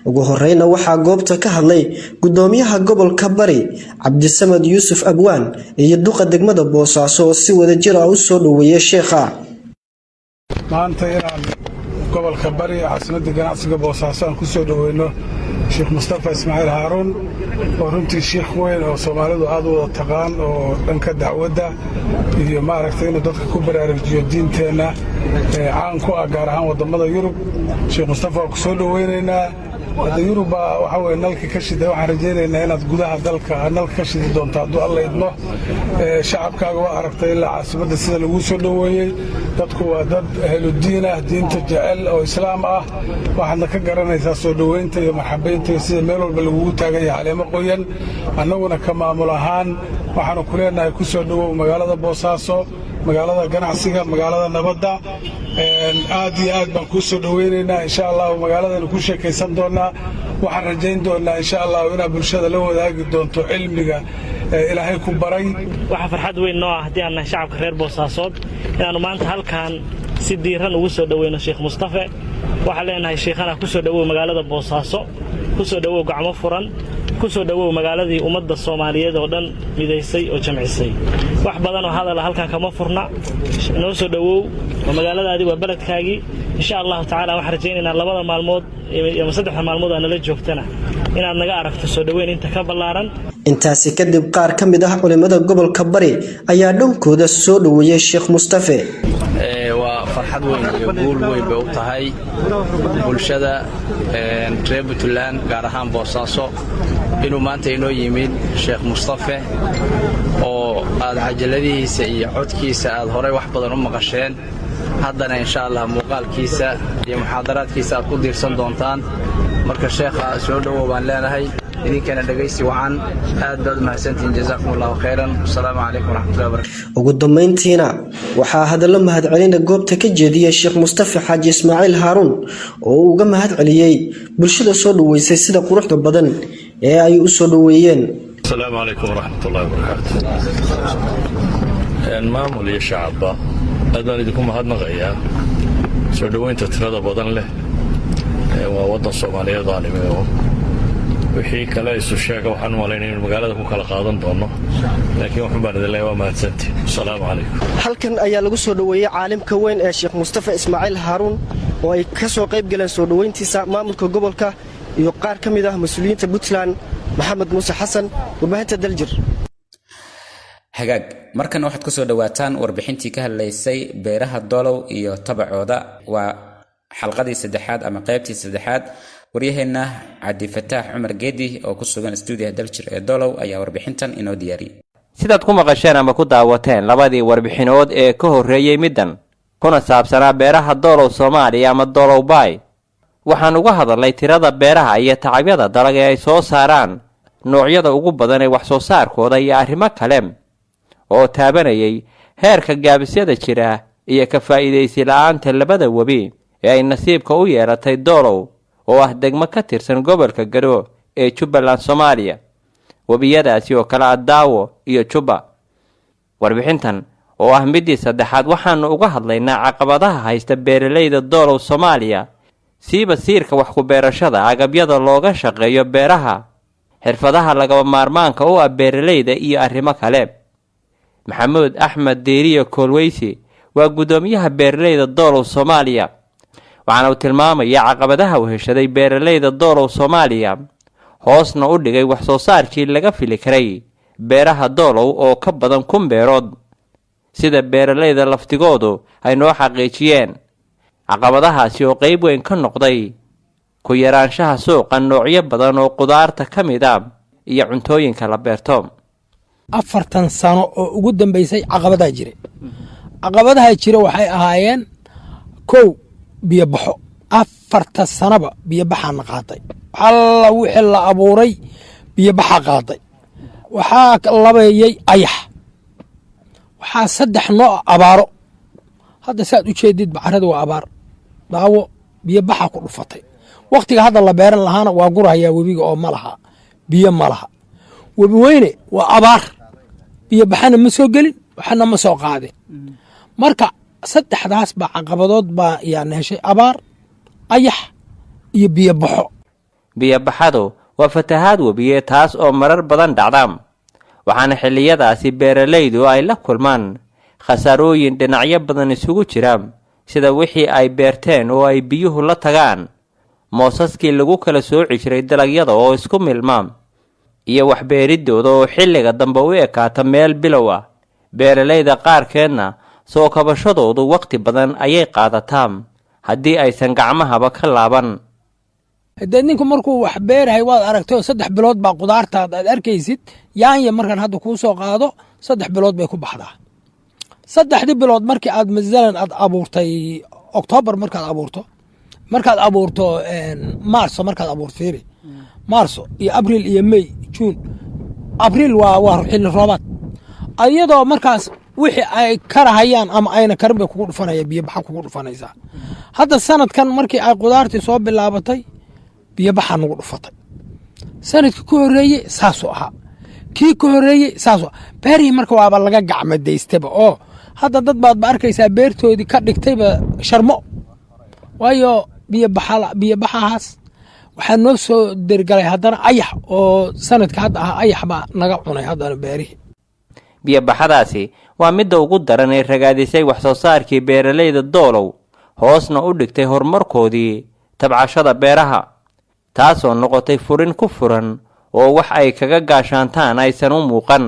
ugu horeyna waxaa goobta ka hadlay gudoomiyaha gobolka Bari Cabdisamad Yuusuf Abwaan iyo duqa degmada Boosaaso oo si wada jir ah u soo dhaweeyay sheekha. maanta inaan gobolka Bari caasimadda ganacsiga Boosaaso aan ku soo dhaweyno Sheekh Mustafa Ismaaciil Haaruun oo runtii sheekh weyn oo Soomaalidu aad u wada taqaan oo dhanka dacwadda iyo maaragtay inuu dadka ku baraarujiyo diinteena caan ku ah gaar ahaan wadamada Yurub. Sheekh Mustafa ku soo dhaweynaynaa hada Yurub waxa weeye nalka ka shida waxaan rajaynaynaa inaad gudaha dalka nalka ka shidi doonto hadduu alla idmo. shacabkaaga waa aragtay ilaa caasimadda sida lagu soo dhaweeyay dadku waa dad ahlu diin ah diinta jecel oo islaam ah waxaadna ka garanaysaa soo dhaweynta iyo marxabeynta iyo sida meel walba lagugu taagan yahay caleemo qoyan. annaguna ka maamul ahaan waxaanu ku leenahay ku soo dhawow magaalada Boosaaso magaalada ganacsiga magaalada nabadda aad iyo aad baan ku soo dhaweynaynaa insha Allah magaaladana ku sheekaysan doonaa waxaan rajayn doonaa insha Allah inaad bulshada la wadaagi doonto cilmiga ilaahay ku baray. waxa farxad weyn noo ah hadii aan shacabka reer Boosaaso inaanu maanta halkaan si diiran ugu soo dhaweyno Sheekh Mustafa. waxaan leenahay sheekhana ku soo dhawow magaalada Boosaaso ku soo dhawow gacmo furan ku soo dhawow magaaladii ummadda Soomaaliyeed oo dhan midaysay oo jamcisay. wax badan oo hadal halkaan kama furna noo soo dhawow magaaladaadi waa baladkaagii insha Allah taala waxaan rajaynaynaa labada maalmood iyo saddexda maalmood aan la joogtana inaad naga aragto soo dhaweyn inta ka ballaaran. intaasi kadib qaar ka mid ah culimada gobolka Bari ayaa dhankooda soo dhaweeyay Sheekh Mustafa. waa farxad weyn iyo guul weyn bay u tahay bulshada reer Puntland gaar ahaan Boosaaso inuu maanta inoo yimid Sheekh Mustafa oo aad cajaladiisa iyo codkiisa aad horay wax badan u maqasheen haddana insha Allah muuqaalkiisa iyo muxaadaraadkiisa aad ku diirsan doontaan. marka sheekha soo dhawow baan leenahay idinkana dhageysi wacan aad baad mahadsantiin jazakumullahu khairan. Assalaamu alaykum warahmatullahi wabarakatuh. ugu dambeyntiina waxaa hadallo mahadcelina goobta ka jeediyay Sheekh Mustafa Xaaji Ismaaciil Haaruun oo uga mahadceliyay bulshada soo dhaweysay sida quruxda badan ee ay u soo dhaweeyeen. Assalaamu alaykum warahmatullahi wabarakatuh. maamul iyo shacabba aadaan idinku mahadnaqayaa soo dhaweynta tirada badan leh waa wadan Soomaaliyeed aan imaayo wixii kale isu sheega waxaan malaynaa in magaalada ku kala qaadan doono laakiin waxaan baan idin leeyahay waa mahadsantiin. Assalaamu alaykum. halkan ayaa lagu soo dhaweeyay caalimka weyn ee Sheekh Mustafa Ismaaciil Haaruun oo ay ka soo qayb galeen soo dhaweyntiisa maamulka gobolka iyo qaar ka mid ah mas'uuliyiinta Puntland. Maxamed Muuse Xasan warbaahinta Daljir. hagaag markan waxaad ku soo dhawaataan warbixintii ka hadlaysay beeraha Doolow iyo tabacooda. waa xalqadii saddexaad ama qaybtii saddexaad. waryaheena Cabdi Fataax Cumar Geedi oo ku sugan stuudiyaha Daljir ee Doolow ayaa warbixintan inoo diyaariyay. sidaad ku maqasheen ama ku daawateen labadii warbixinood ee ka horreeyay middan kuna saabsanaa beeraha Doolow Soomaaliya ama Doolow Bay waxaan uga hadalnay tirada beeraha iyo tacabyada dalag ee ay soo saaraan noocyada ugu badan ee wax soo saarkooda iyo arrimo kale oo taabanayay heerka gaabisyada jira iyo ka faa'iideysi la'aanta labada webi ee ay nasiibka u yeelatay Doolow oo ah degmo ka tirsan gobolka Garo ee Jubbaland Soomaaliya. webiyadaasi oo kala Daawo iyo Jubba. warbixintan oo ah midii saddexaad waxaanu uga hadlaynaa caqabadaha haysta beeralayda Doolow Soomaaliya siiba siirka wax ku beerashada agabyada looga shaqeeyo beeraha xirfadaha lagaba maarmaanka u ah beeralayda iyo arrimo kale. Maxamuud Axmed Deeriyo Koolweysi waa gudoomiyaha beeralayda Doolow Soomaaliya waxaana uu tilmaamayaa caqabadaha u heshaday beeralayda Doolow Soomaaliya hoosna u dhigay wax soo saarkii laga fili karay beeraha doolow oo ka badan 1,000 beerood sida beeralayda laftigoodu ay noo xaqiijiyeen. caqabadahaasi oo qayb weyn ka noqday ku yaraanshaha suuqa noocyo badan oo qudaarta ka mid ah iyo cuntooyinka la beerto. 40 sano oo ugu dambeysay caqabadaha jira. caqabadaha jira waxay ahaayeen kow biyo baxo. 4 sanaba biyo baxana qaatay. alla wixii la abuuray biyo baxa qaatay. waxaa labeeyay ayax. waxaa 3 nooc abaaro. hadda saad u jeedid bacarada waa abaar. daawo biyo baxa ku dhufatay. waqtiga hadda la beeran lahaana waa guraya webiga oo malaha. biyo malaha. webi weyne waa abaar. biyo baxana ma soo gelin waxana ma soo qaadin. marka 3daas ba caqabadood baa yaan heshay abaar ayax iyo biyo baxo. biyo baxadu waa fatahaad webiye taas oo marar badan dhacda waxaana xilliyadaasi beeralaydu ay la kulmaan khasaarooyin dhinacyo badan isugu jira sida wixii ay beerteen oo ay biyuhu la tagaan moosaskii lagu kala sooci jiray dalagyada oo isku milma iyo wax beeridooda oo xilliga dambe u ekaata meel bilow ah. beeralayda qaarkeedna soo kabashadoodu waqti badan ayay qaadataa haddii aysan gacmahaba ka laaban. haddii ninku markuu wax beerahay waad aragtay 3 bilood baa qudaartaada aad arkaysid yaanya markaan hadda kuu soo qaado 3 bilood bay ku baxdaa. 3 bilood markii aad masalan aad abuurtay October markaad abuurto Marso markaad abuurto fiiri Marso iyo April iyo May June April waa xilli roobaad ayadoo markaas wixii ay karahayaan ama ayna karin bay kugu dhufanaya biyo baxa kugu dhufanaysa. hadda sanadkan markii ay qudaartii soo bilaabatay biyo baxa nagu dhufatay. sanadkii ku horeeyay saasoo ahaa kii ku horeeyay saasoo beerihii marka waaba laga gacmadaystaba oo hadda dad baad arkaysaa beertoodii ka dhigtayba sharmo waayo biyo baxahaas waxaa noo soo dergalay haddana ayax oo sanadka hadda ah ayax baa naga cunay haddana beerihii. biyo baxadaasi waa midda ugu daran ee ragaadisay wax soo saarkii beeralayda doolow hoosna u dhigtay horumarkoodii tabcashada beeraha taasoo noqotay furin ku furan oo wax ay kaga gaashaantaan aysan u muuqan.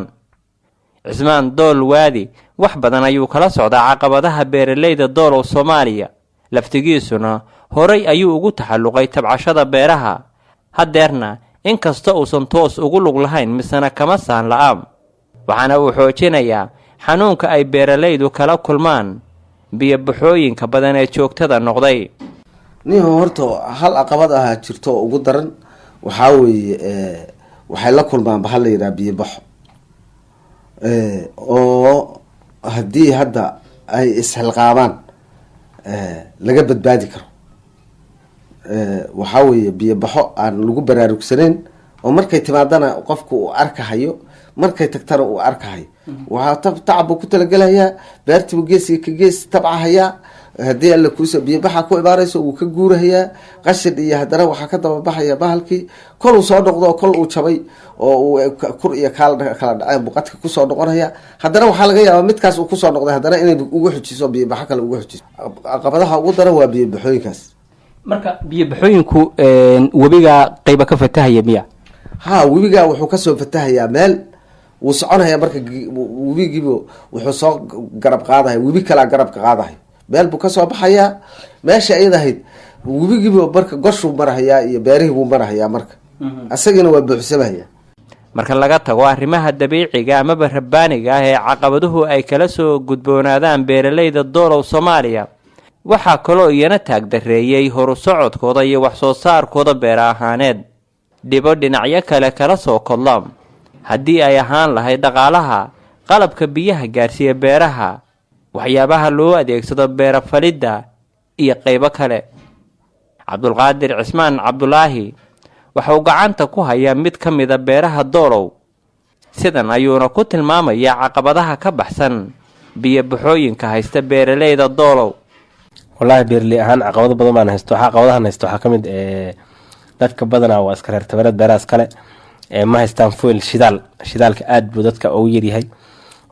cismaan dool waadi wax badan ayuu kala socdaa caqabadaha beeralayda doolow Soomaaliya laftigiisuna horay ayuu ugu taxalluqay tabcashada beeraha haddeerna inkasta uusan toos ugu lug lahayn misana kama saan la'aan waxaana uu xoojinayaa xanuunka ay beeralaydu kala kulmaan biyo baxooyinka badan ee joogtada noqday. nin horta hal caqabad ah jirto ugu daran waxaa weeye waxay la kulmaan bahal la yiraahdo biyo baxo oo haddii hadda ay isxilqaabaan laga badbaadi karo. waxaa weeye biyo baxo aan lagu baraarugsanayn oo markay timaadana qofku uu arkahayo markay tagtana uu arkahayo. waxaa tacab ku talagelayaa beertibu geesiga ka gees tabcahayaa haddii alla kuusa biyo baxa ku ibaarayso wuu ka guurahayaa qashid iyo haddana waxaa ka daba baxaya bahalkii kol uu soo noqdo kol uu jabay oo uu kur iyo kala dhaceen buqadka kusoo noqonaya haddana waxaa laga yaabaa midkaas uu kusoo noqday haddana inay ugu xujiso biyo baxa kale ugu xujiso. caqabadaha ugu daran waa biyo baxooyinkaas. marka biyo baxooyinku webiga qayba ka fatahaya miya? ha webiga wuxuu kasoo fatahayaa meel wuu soconaya marka webigiibu wuxuu soo garab qaadahay webi kalaa garabka qaadahay meel buu kasoo baxayaa meesha ayad ahayd webigiibu marka goshuu marahayaa iyo beerihii buu marahayaa marka asagina waa buuxsamaya. marka laga tago arrimaha dabiiciga amaba rabbaaniga ah ee caqabaduhu ay kala soo gudboonaadaan beeralayda doolow Soomaaliya waxaa kaloo iyana taagdareeyay horu socodkooda iyo wax soo saarkooda beer ahaaneed dhibo dhinacyo kale kala soo kodlaan haddii ay ahaan lahayd dhaqaalaha qalabka biyaha gaarsiiya beeraha waxyaabaha loo adeegsado beera falidda iyo qaybo kale. cabdulqaadir cismaan cabdulaahi waxa uu gacanta ku hayaa mid ka mida beeraha doolow sidan ayuuna ku tilmaamayaa caqabadaha ka baxsan biyo baxooyinka haysta beeralayda doolow. wallaahi beerley ahaan caqabado badan baan haysto. caqabadahan haysto waxaa ka mid dadka badanaa waa iska reer tabareed beerahaas kale ma haystaan fuel shidaalka aad buu dadka ugu yaryahay.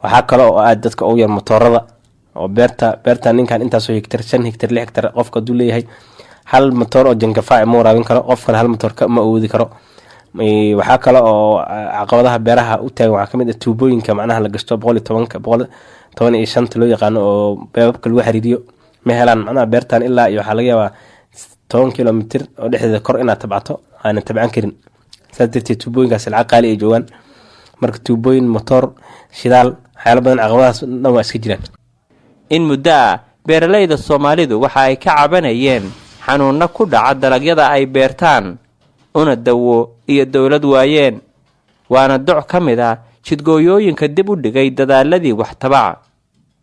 waxaa kale oo aad dadka ugu yar motoorada oo beerta ninkan intaasoo hektar 5 hektar 6 hektar qofka duu leeyahay hal motor oo jankafaa ma waraabin karo qof kale hal motor ma awoodi karo. waxaa kale oo caqabadaha beeraha u taagan waxaa kamid ah tuubooyinka macnaha la gashto 115 loo yaqaano oo beebabka lagu xiriiriyo ma helaan macnaha beertan ilaa iyo waxaa laga yaabaa 10 kilomitir oo dhexdeeda kor inaad tabcato aanan tabcan karin saas darteed tuubooyinkaas lacag qaali ay joogaan marka tuubooyin motor shidaal waxyaalo badan caqabadahaas dhan waa iska jiraan. in muddo ah beeralayda Soomaalidu waxa ay ka cabanayeen xanuunna ku dhaca dalagyada ay beertaan una dawo iyo dawlad waayeen waana doc ka mid ah jidgooyooyinka dib u dhigay dadaaladii wax tabac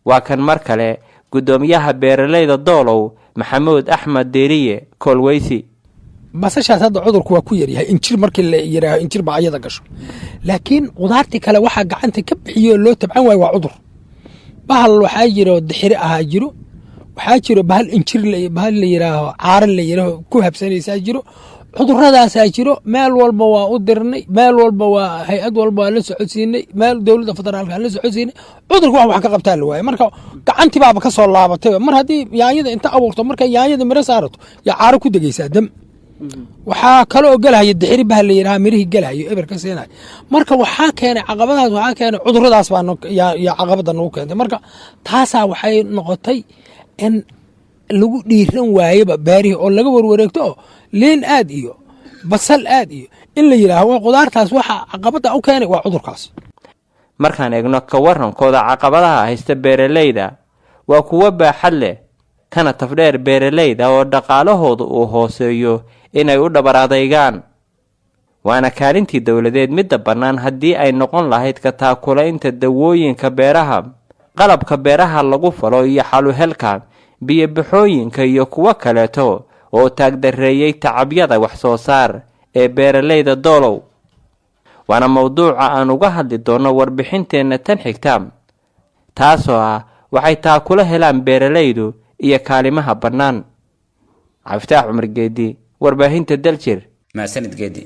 waa kan mar kale gudoomiyaha beeralayda Doolow Maxamuud Axmed Deeriye Kolweysi. basashaas hadda cudurku waa ku yaryahay injir markii la yiraaho injir baa ayada gasho laakiin qudaartii kale waxa gacanta ka bixiyo loo tabcan waay waa cudur bahal waxaa jiro dixiri ahaa jiro waxaa jiro bahal injir bahal la yiraaho caaran la yiraaho ku habsanaysaa jiro cudurradaasaa jiro meel walba waa u dirnay meel walba waa hay-ad walba waa la socodsiinay meel dowladda federaalka la socodsiinay cudurku wax ka qabtaa la waayay marka gacantii baaba ka soo laabatay mar haddii yaanyada inta abuurto marka yaanyada miro saarato yaa caaro ku degaysaa dam waxaa kale oo galahaya dixiri bahal la yiraaho mirihii galahayo eber ka seenayo marka waxaa keenay caqabadaas waxaa keenay cudurradaas baa yaa caqabada nagu keentay marka taasaa waxay noqotay in lagu dhiiran waayaba beerihii oo laga warwareegto oo liin aad iyo basal aad iyo in la yiraaho qudaartaas waxa caqabada u keenay waa cudurkaas. markaan eegno ka warankooda caqabadaha haysta beeralayda waa kuwa baaxad leh kana tafdheer beeralayda oo dhaqaalahooda uu hooseeyo inay u dhabaraadeegaan waana kaalintii dawladeed midda bannaan haddii ay noqon lahayd ka taakulaynta dawooyinka beeraha qalabka beeraha lagu falo iyo xaluhelka biyo baxooyinka iyo kuwa kaleeto oo taagdareeyay tacabyada wax soo saar ee beeralayda Doolow waana mawduuca aan uga hadli doono warbixinteena tan xigta taasoo ah waxay taakula helaan beeralaydu iyo kaalimaha bannaan. Cabdifatax Cumar Geedi warbaahinta Daljir maasanid Geedi.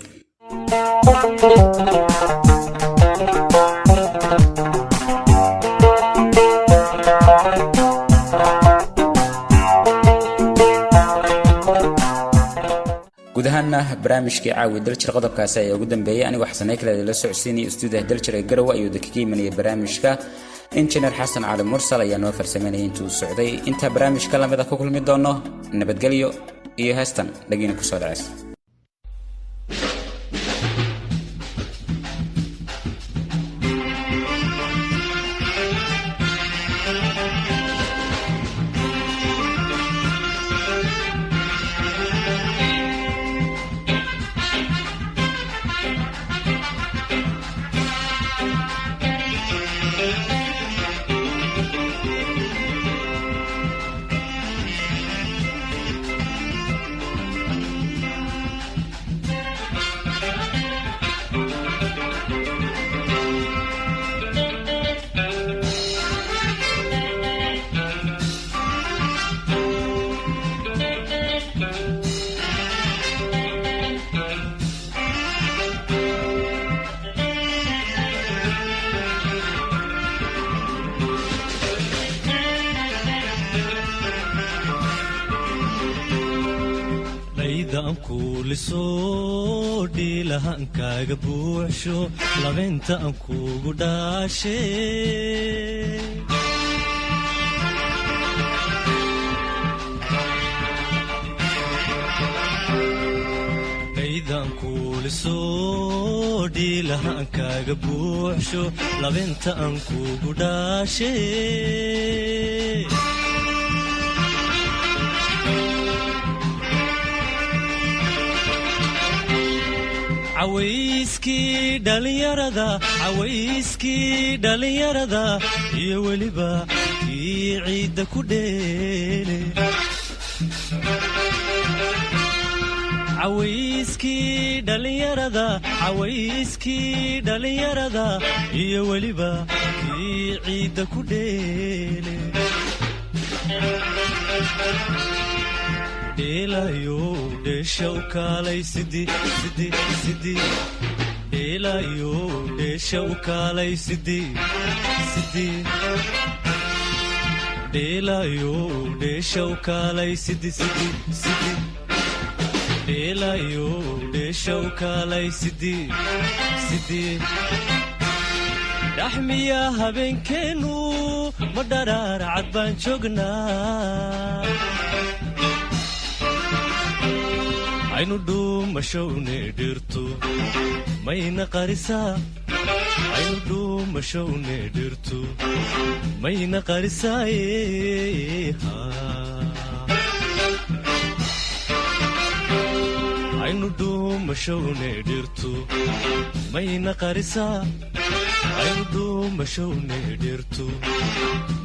gudahaana barnaamijkii caawi Daljir qodobkaas ayaa ugu dambeeyay anigu xasanay kale la socodsiinay stuudiyaha Daljir ee Garowe ayuu dadkii imanayay barnaamijka injineer Xasan Cali Mursal ayaa noo farsameynayay intuu socday inta barnaamijka lamida ku kulmi doono nabadgelyo iyo heestan dhagiina ku soo dhacays. kuulisoo dhiilahan kaaga buuxsho labeynta aan kuugu dhaashay aydan kuulisoo dhiilahan kaaga buuxsho labeynta aan kuugu dhaashay cawayskii dhalinyarada iyo weliba kii ciidda ku dheele cawayskii dhalinyarada iyo weliba kii ciidda ku dheele dheelayo dheesha u kaalay dheelayo dheesha u kaalay dheelayo dheesha u kaalay dheelayo dheesha u kaalay sidii dhaxmiya habeenkeennu ma dharaar cad baan joognaa aynu dhuumashowne dhirtu mayna qarisaa aynu dhuumashowne dhirtu mayna qarisaaye aynu dhuumashowne dhirtu mayna qarisaa aynu dhuumashowne dhirtu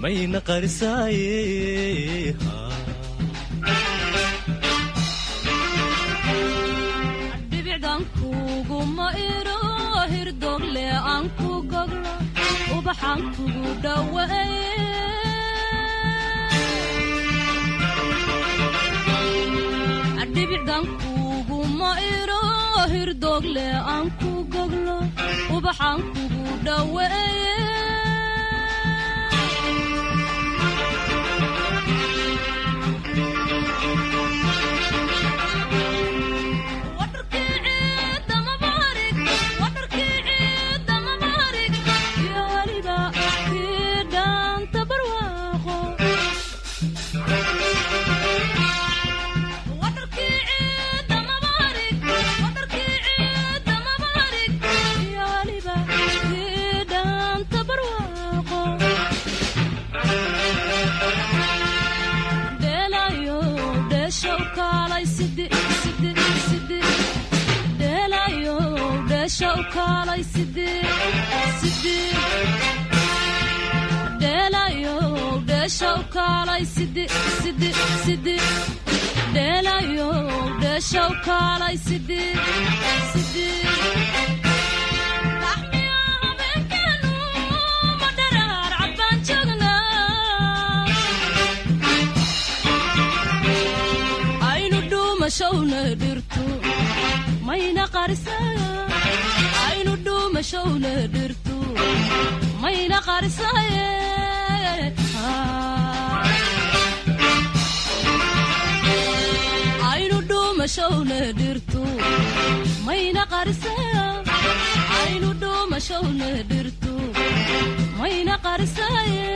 mayna qarisaaye dhibicdan kuguma iro hirdogle aan ku goglo ubaxaan kugu dhaweeye dhibicdan kuguma iro hirdogle aan ku goglo ubaxaan kugu dhaweeye aynu dhuumashowne dhirtu mayna qarisaa aynu dhuumashowne dhirtu mayna qarisaaye aynu dhuumashowne dhirtu mayna qarisaa aynu dhuumashowne dhirtu mayna qarisaaye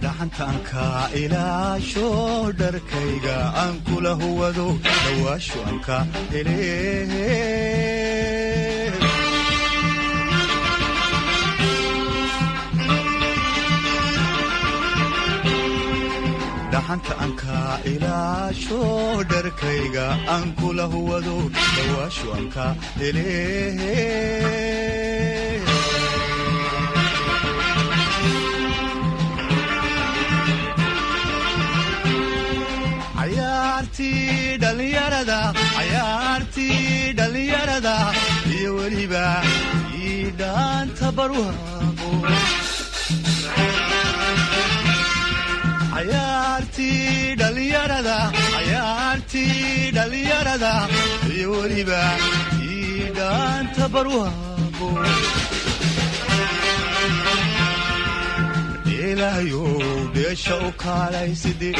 dhaxantaanka ilaasho dharkayga aan kula huwado dhawaasho anka hele dhaxanta anka ilaasho dharkayga aan kula huwado dhawaasho anka hele cayaartii dhallinyarada iyo weliba ii dhaanta barwaaqo cayaartii dhallinyarada iyo weliba ii dhaanta barwaaqo dheelayo dheesha u kaalay sidii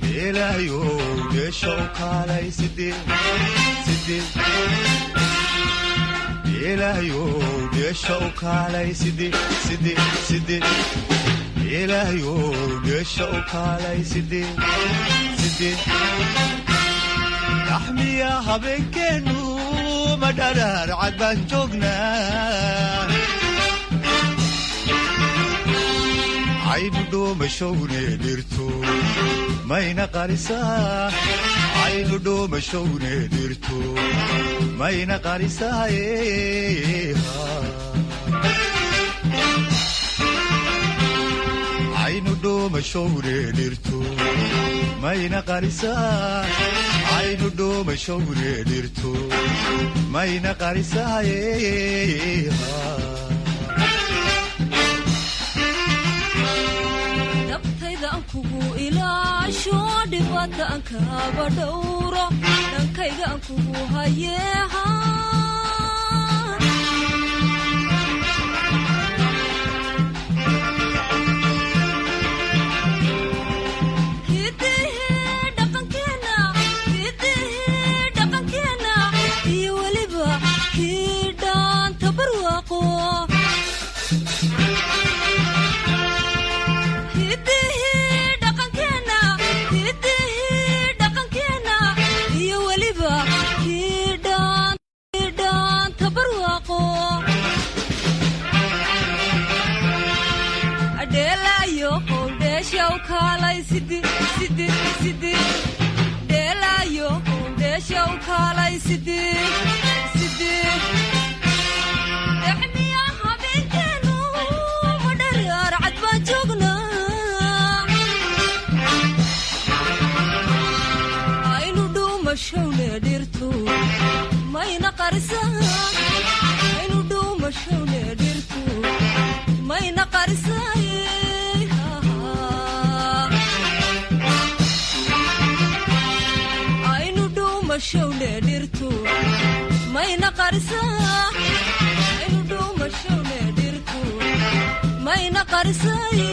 dheelayo dheesha u kaalay dheelayo dheesha u kaalay dheelayo dheesha u kaalay dhaxmiya habeenkeennu ma dharaar cad baan joognaa aynu dhuumashowne dhirtu mayna qarisaa aynu dhuumashowne dhirtu mayna qarisaaye aynu dhuumashowne dhirtu mayna qarisaa aynu dhuumashowne dhirtu mayna qarisaaye kugu ilaasho dhibata aan kaaba dhowro dhankayga aan kugu hayeeha sidi sidi sidi dheelaayo dheeshow kaalay sidi sidi dexmiya habeenkeenu madharaar cad baan joognaa aynu dhuumashowne dhirtu mayna qarisaa aynu dhuumashowne dhirtu mayna qarisaaye aynu dhuumashowne dhirtu mayna qarisaa aynu dhuumashowne dhirtu mayna qarisaaye